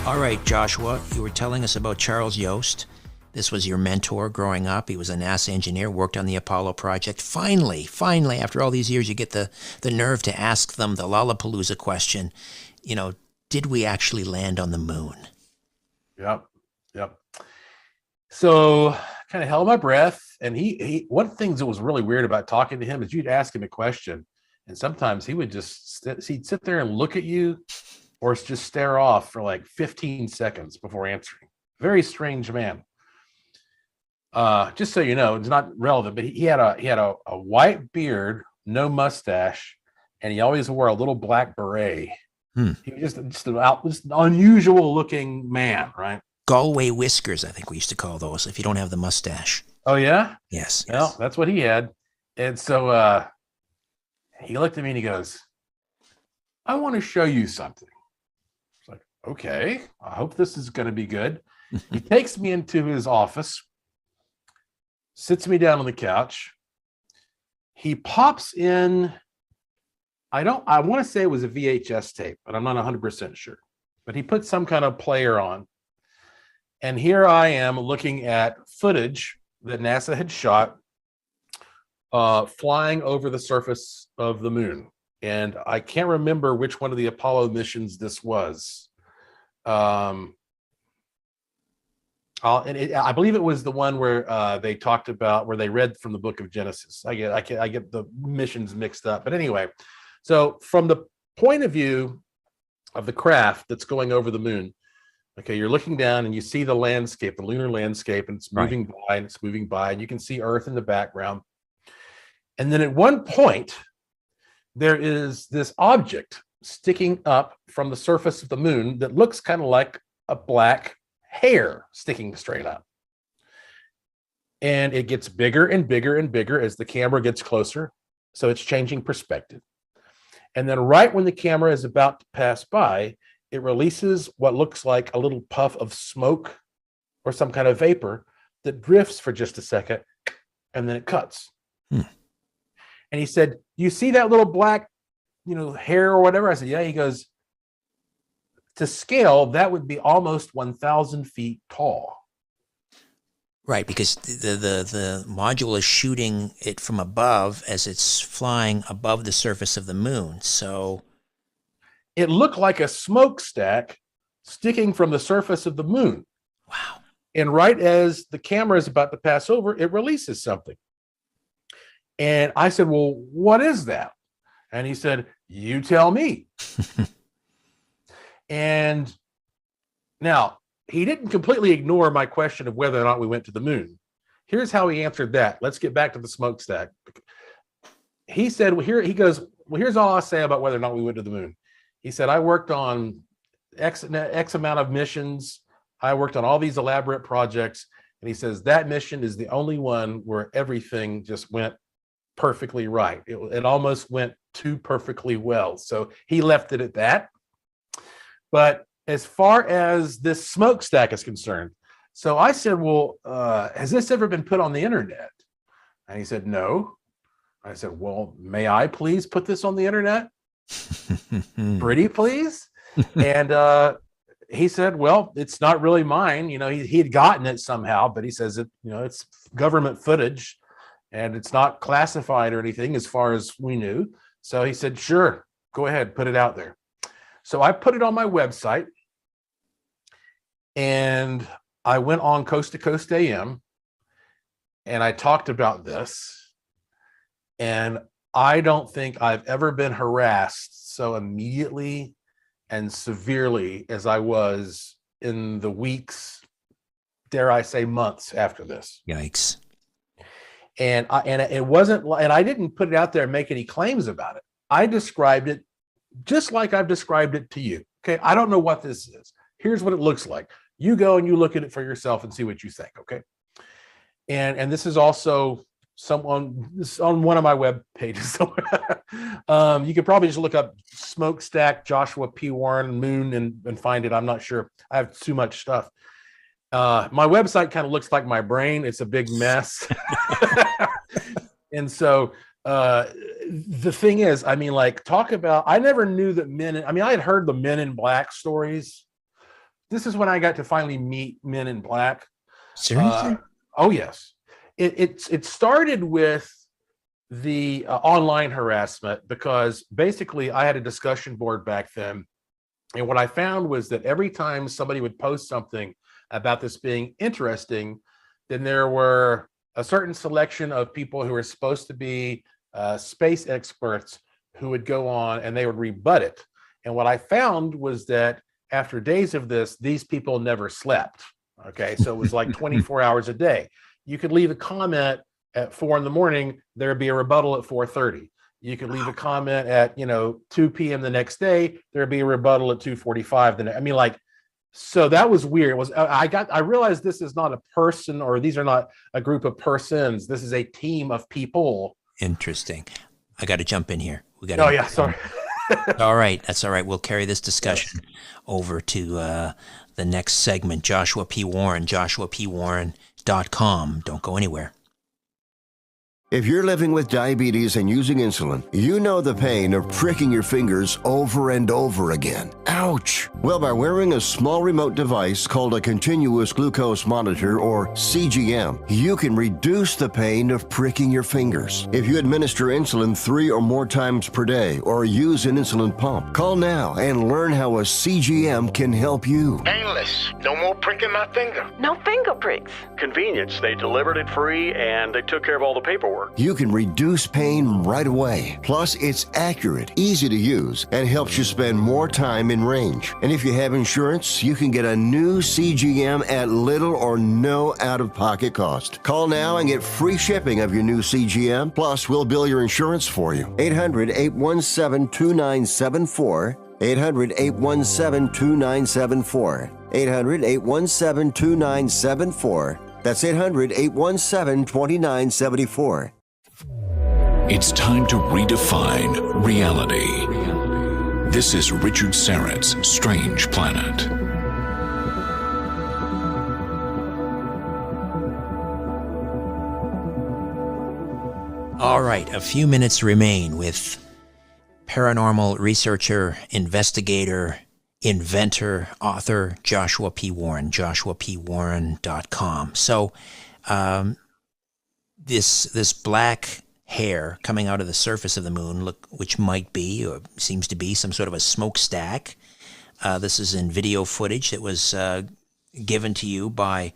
All right, Joshua, you were telling us about Charles Yost. This was your mentor growing up. He was a NASA engineer, worked on the Apollo project. Finally, after all these years, you get the nerve to ask them the Lollapalooza question. Did we actually land on the moon? Yep. So kind of held my breath. And he one of the things that was really weird about talking to him is you'd ask him a question, and sometimes he would just he'd sit there and look at you or just stare off for like 15 seconds before answering. Very strange man. Just so you know, it's not relevant, but he had a white beard, no mustache, and he always wore a little black beret. He was just an unusual looking man, right? Galway whiskers, I think we used to call those, if you don't have the mustache. Oh, yeah? Yes. Well, that's what he had. And so he looked at me and he goes, I want to show you something. It's like, okay, I hope this is going to be good. He takes me into his office, sits me down on the couch. He pops in, I want to say it was a VHS tape, but I'm not 100% sure. But he put some kind of player on. And here I am looking at footage that NASA had shot flying over the surface of the moon. And I can't remember which one of the Apollo missions this was. I believe it was the one where they talked about, where they read from the book of Genesis. I get the missions mixed up. But anyway, so from the point of view of the craft that's going over the moon, okay, you're looking down and you see the landscape, the lunar landscape, and it's moving by and it's moving by, and you can see Earth in the background. And then at one point, there is this object sticking up from the surface of the moon that looks kind of like a black hair sticking straight up. And it gets bigger and bigger and bigger as the camera gets closer. So it's changing perspective. And then right when the camera is about to pass by, it releases what looks like a little puff of smoke or some kind of vapor that drifts for just a second, and then it cuts. And he said, you see that little black, hair or whatever? I said, yeah. He goes, to scale, that would be almost 1,000 feet tall. Right, because the module is shooting it from above as it's flying above the surface of the moon. So it looked like a smokestack sticking from the surface of the moon. Wow. And right as the camera is about to pass over, it releases something. And I said, well, what is that? And he said, you tell me. And now, he didn't completely ignore my question of whether or not we went to the moon. Here's how he answered that. Let's get back to the smokestack. he said, well, here he goes, well, here's all I'll say about whether or not we went to the moon. He said, I worked on X amount of missions. I worked on all these elaborate projects. And he says, that mission is the only one where everything just went perfectly right. It almost went too perfectly well. So he left it at that. But as far as this smokestack is concerned, so I said, well, has this ever been put on the internet? And he said, no. I said, well, may I please put this on the internet? Pretty please? And he said, well, it's not really mine. You know, he had gotten it somehow, but he says it, you know, it's government footage and it's not classified or anything as far as we knew. So he said, sure, go ahead, put it out there. So I put it on my website and I went on Coast to Coast AM and I talked about this. And I don't think I've ever been harassed so immediately and severely as I was in the weeks, dare I say months after this. Yikes. And it wasn't, and I didn't put it out there and make any claims about it. I described it just like I've described it to you. Okay. I don't know what this is. Here's what it looks like. You go and you look at it for yourself and see what you think. Okay. And this is also this on one of my web pages. So, you could probably just look up smokestack Joshua P. Warren moon and find it. I'm not sure. I have too much stuff. My website kind of looks like my brain. It's a big mess. And so the thing is, I mean, like, talk about, I never knew that I had heard the Men in Black stories. This is when I got to finally meet Men in Black. Seriously? Oh, yes. It started with the online harassment because basically I had a discussion board back then. And what I found was that every time somebody would post something about this being interesting, then there were a certain selection of people who were supposed to be space experts who would go on and they would rebut it. And what I found was that after days of this, these people never slept. Okay. So it was like 24 hours a day. You could leave a comment at 4 a.m. There'd be a rebuttal at 4:30. You could leave a comment at 2 p.m. the next day. There'd be a rebuttal at 2:45. So that was weird. I realized this is not a person, or these are not a group of persons. This is a team of people. Interesting. I got to jump in here. Sorry. All right. That's all right. We'll carry this discussion over to the next segment. Joshua P. Warren, joshuapwarren.com. Don't go anywhere. If you're living with diabetes and using insulin, you know the pain of pricking your fingers over and over again. Ouch! Well, by wearing a small remote device called a continuous glucose monitor, or CGM, you can reduce the pain of pricking your fingers. If you administer insulin 3 or more times per day or use an insulin pump, call now and learn how a CGM can help you. Painless. No more pricking my finger. No finger pricks. Convenience. They delivered it free and they took care of all the paperwork. You can reduce pain right away. Plus, it's accurate, easy to use, and helps you spend more time in range. And if you have insurance, you can get a new CGM at little or no out-of-pocket cost. Call now and get free shipping of your new CGM. Plus, we'll bill your insurance for you. 800-817-2974. 800-817-2974. 800-817-2974. That's 800-817-2974. It's time to redefine reality. This is Richard Syrett's Strange Planet. All right, a few minutes remain with paranormal researcher, investigator, inventor, author Joshua P. Warren, joshuapwarren.com. So this black hair coming out of the surface of the moon, which might be or seems to be some sort of a smokestack. This is in video footage that was given to you by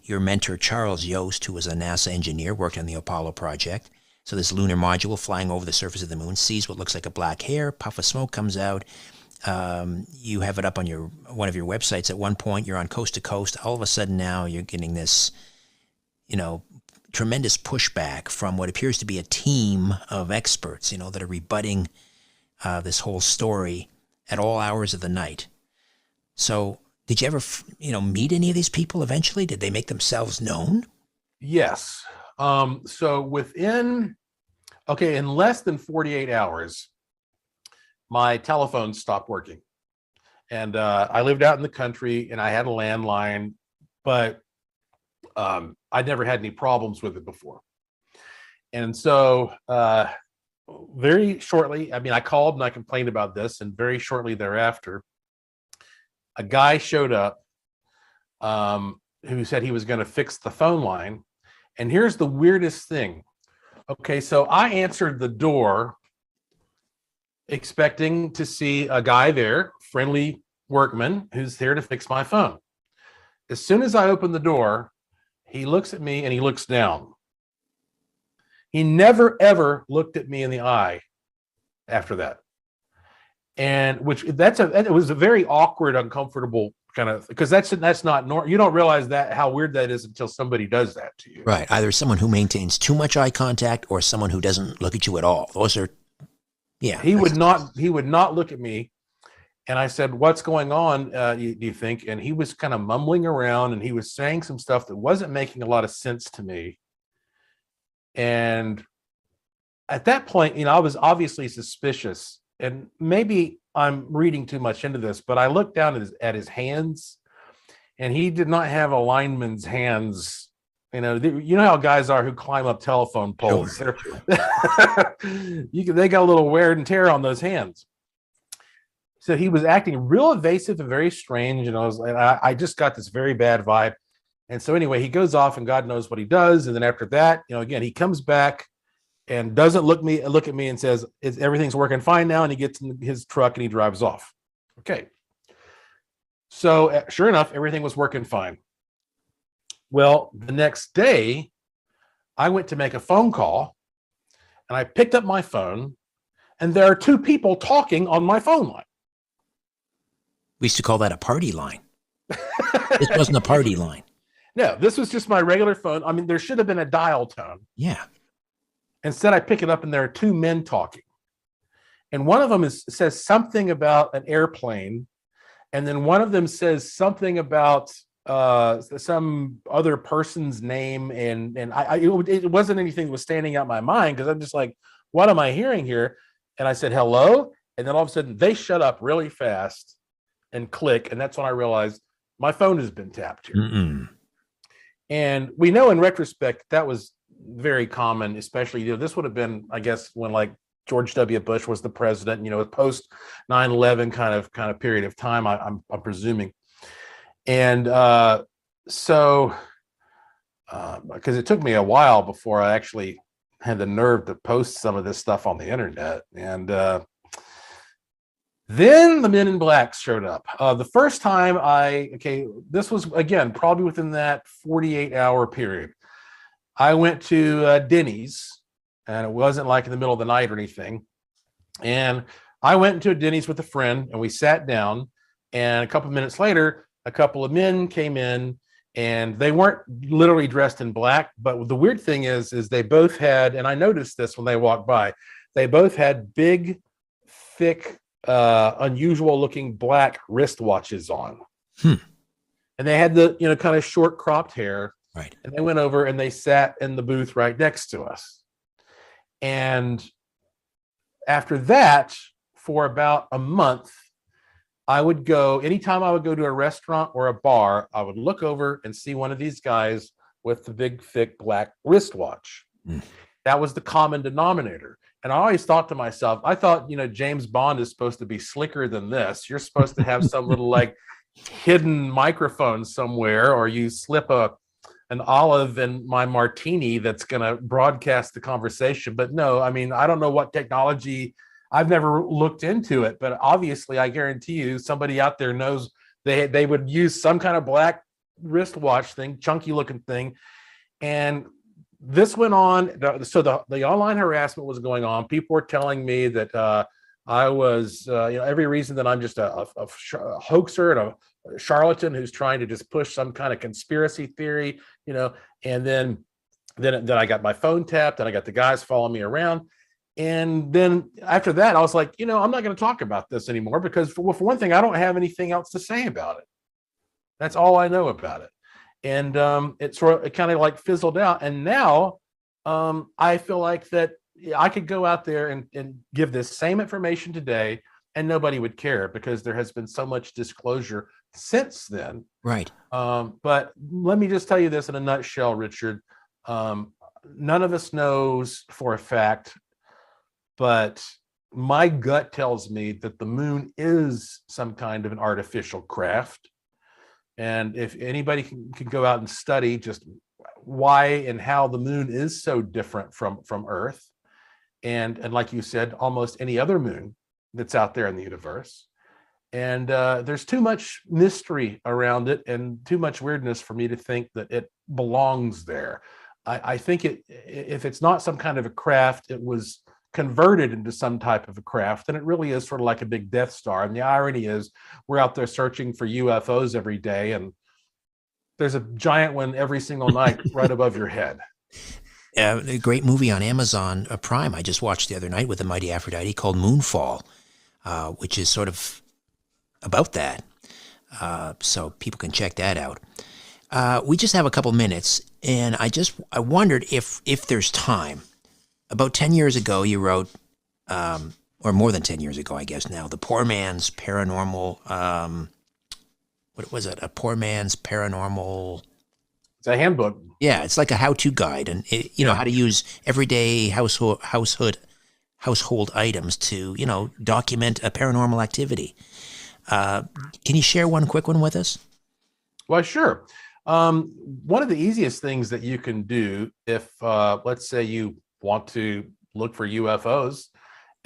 your mentor Charles Yost, who was a NASA engineer, worked on the Apollo project. So this lunar module flying over the surface of the moon sees what looks like a black hair, puff of smoke comes out. You have it up on one of your websites. At one point, you're on Coast to Coast. All of a sudden now you're getting this, tremendous pushback from what appears to be a team of experts, that are rebutting this whole story at all hours of the night. So did you ever, meet any of these people eventually? Did they make themselves known? Yes. So in less than 48 hours, my telephone stopped working. And I lived out in the country and I had a landline, but I'd never had any problems with it before. And so very shortly, I called and I complained about this, and very shortly thereafter, a guy showed up who said he was going to fix the phone line. And here's the weirdest thing. Okay, so I answered the door expecting to see a guy there, friendly workman, who's there to fix my phone. As soon as I open the door, he looks at me and he looks down. He never, ever looked at me in the eye after that. And it was a very awkward, uncomfortable kind of, because that's not normal. You don't realize how weird that is until somebody does that to you. Right. Either someone who maintains too much eye contact or someone who doesn't look at you at all. Those are, yeah. He would not look at me. And I said, "What's going on, do you think?" And he was kind of mumbling around and he was saying some stuff that wasn't making a lot of sense to me. And at that point, I was obviously suspicious, and maybe I'm reading too much into this, but I looked down at his hands, and he did not have a lineman's hands. You know how guys are who climb up telephone poles. Sure. They got a little wear and tear on those hands. So he was acting real evasive and very strange, and I just got this very bad vibe. And so anyway, he goes off, and God knows what he does. And then after that, again, he comes back and doesn't look at me and says, everything's working fine now. And he gets in his truck and he drives off. Okay. So sure enough, everything was working fine. Well, the next day, I went to make a phone call, and I picked up my phone, and there are two people talking on my phone line. We used to call that a party line. This wasn't a party line. No, this was just my regular phone. There should have been a dial tone. Yeah. Instead, I pick it up, and there are two men talking. And one of them says something about an airplane. And then one of them says something about some other person's name. And it wasn't anything that was standing out in my mind, because I'm just like, what am I hearing here? And I said, hello. And then all of a sudden they shut up really fast and click. And that's when I realized my phone has been tapped here. Mm-mm. And we know in retrospect that was very common, especially, this would have been, I guess, when like George W. Bush was the president, post 9/11 kind of period of time, I'm presuming. And so because it took me a while before I actually had the nerve to post some of this stuff on the internet. And then the Men in Black showed up. The first time this was, again, probably within that 48-hour period. I went to Denny's, and it wasn't like in the middle of the night or anything. And I went into a Denny's with a friend, and we sat down, and a couple of minutes later, a couple of men came in, and they weren't literally dressed in black. But the weird thing is they both had, and I noticed this when they walked by, they both had big, thick, unusual looking black wristwatches on. And they had the, kind of short cropped hair. Right. And they went over and they sat in the booth right next to us. And after that, for about a month, anytime I would go to a restaurant or a bar, I would look over and see one of these guys with the big, thick black wristwatch. That was the common denominator. And I always thought to myself, James Bond is supposed to be slicker than this. You're supposed to have some little like hidden microphone somewhere, or you slip an olive in my martini that's going to broadcast the conversation. But no, I don't know what technology. I've never looked into it, but obviously I guarantee you somebody out there knows they would use some kind of black wristwatch thing, chunky looking thing. And this went on. So the online harassment was going on. People were telling me that I was, every reason that I'm just a hoaxer and a charlatan who's trying to just push some kind of conspiracy theory, and then Then I got my phone tapped, and I got the guys following me around. And then after that, I was like, I'm not going to talk about this anymore because for one thing, I don't have anything else to say about it. That's all I know about it. And it kind of like fizzled out. And now I feel like that I could go out there and give this same information today and nobody would care because there has been so much disclosure since then. Right. But let me just tell you this in a nutshell, Richard. None of us knows for a fact, but my gut tells me that the moon is some kind of an artificial craft. And if anybody can go out and study just why and how the moon is so different from Earth, and like you said, almost any other moon that's out there in the universe. And there's too much mystery around it and too much weirdness for me to think that it belongs there. I think if it's not some kind of a craft, it was converted into some type of a craft, and it really is sort of like a big Death Star. And the irony is we're out there searching for UFOs every day, and there's a giant one every single night right above your head. A great movie on Amazon Prime I just watched the other night with the mighty Aphrodite called Moonfall, which is sort of about that. So people can check that out. We just have a couple minutes, and I wondered if there's time. About 10 years ago, you wrote, or more than 10 years ago, I guess now, The Poor Man's Paranormal, what was it? A Poor Man's Paranormal... It's a handbook. Yeah, it's like a how-to guide, and how to use everyday household items to, document a paranormal activity. Can you share one quick one with us? Well, sure. One of the easiest things that you can do if, let's say you want to look for UFOs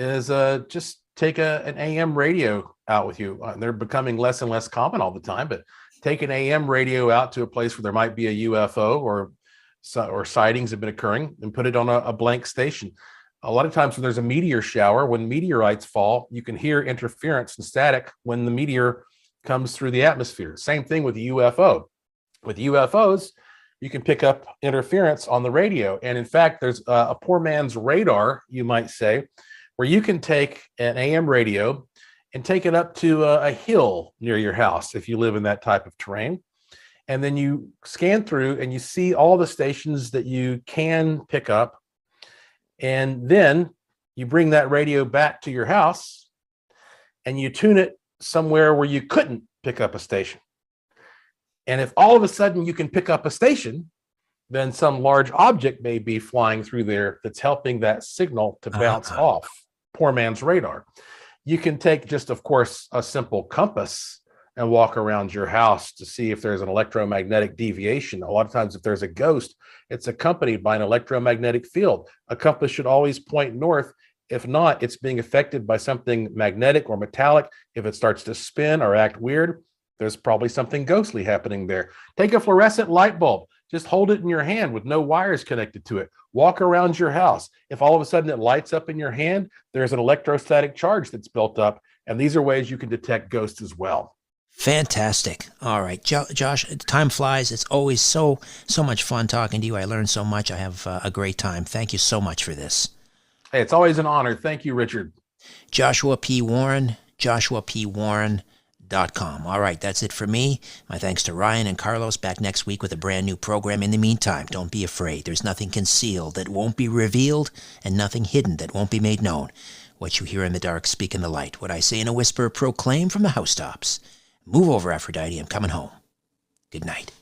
is just take an AM radio out with you. They're becoming less and less common all the time, but take an AM radio out to a place where there might be a UFO or sightings have been occurring and put it on a blank station. A lot of times when there's a meteor shower, when meteorites fall, you can hear interference and static when the meteor comes through the atmosphere. Same thing with a UFO. With UFOs, you can pick up interference on the radio. And in fact, there's a poor man's radar, you might say, where you can take an AM radio and take it up to a hill near your house if you live in that type of terrain. And then you scan through and you see all the stations that you can pick up. And then you bring that radio back to your house and you tune it somewhere where you couldn't pick up a station. And if all of a sudden you can pick up a station, then some large object may be flying through there that's helping that signal to bounce off poor man's radar. You can take just, of course, a simple compass and walk around your house to see if there's an electromagnetic deviation. A lot of times if there's a ghost, it's accompanied by an electromagnetic field. A compass should always point north. If not, it's being affected by something magnetic or metallic. If it starts to spin or act weird, there's probably something ghostly happening there. Take a fluorescent light bulb. Just hold it in your hand with no wires connected to it. Walk around your house. If all of a sudden it lights up in your hand, there's an electrostatic charge that's built up. And these are ways you can detect ghosts as well. Fantastic. All right, Josh, time flies. It's always so much fun talking to you. I learned so much. I have a great time. Thank you so much for this. Hey, it's always an honor. Thank you, Richard. Joshua P. Warren, joshuapwarren.com. All right, that's it for me. My thanks to Ryan and Carlos. Back next week with a brand new program. In the meantime, don't be afraid. There's nothing concealed that won't be revealed and nothing hidden that won't be made known. What you hear in the dark, speak in the light. What I say in a whisper, proclaim from the housetops. Move over, Aphrodite. I'm coming home. Good night.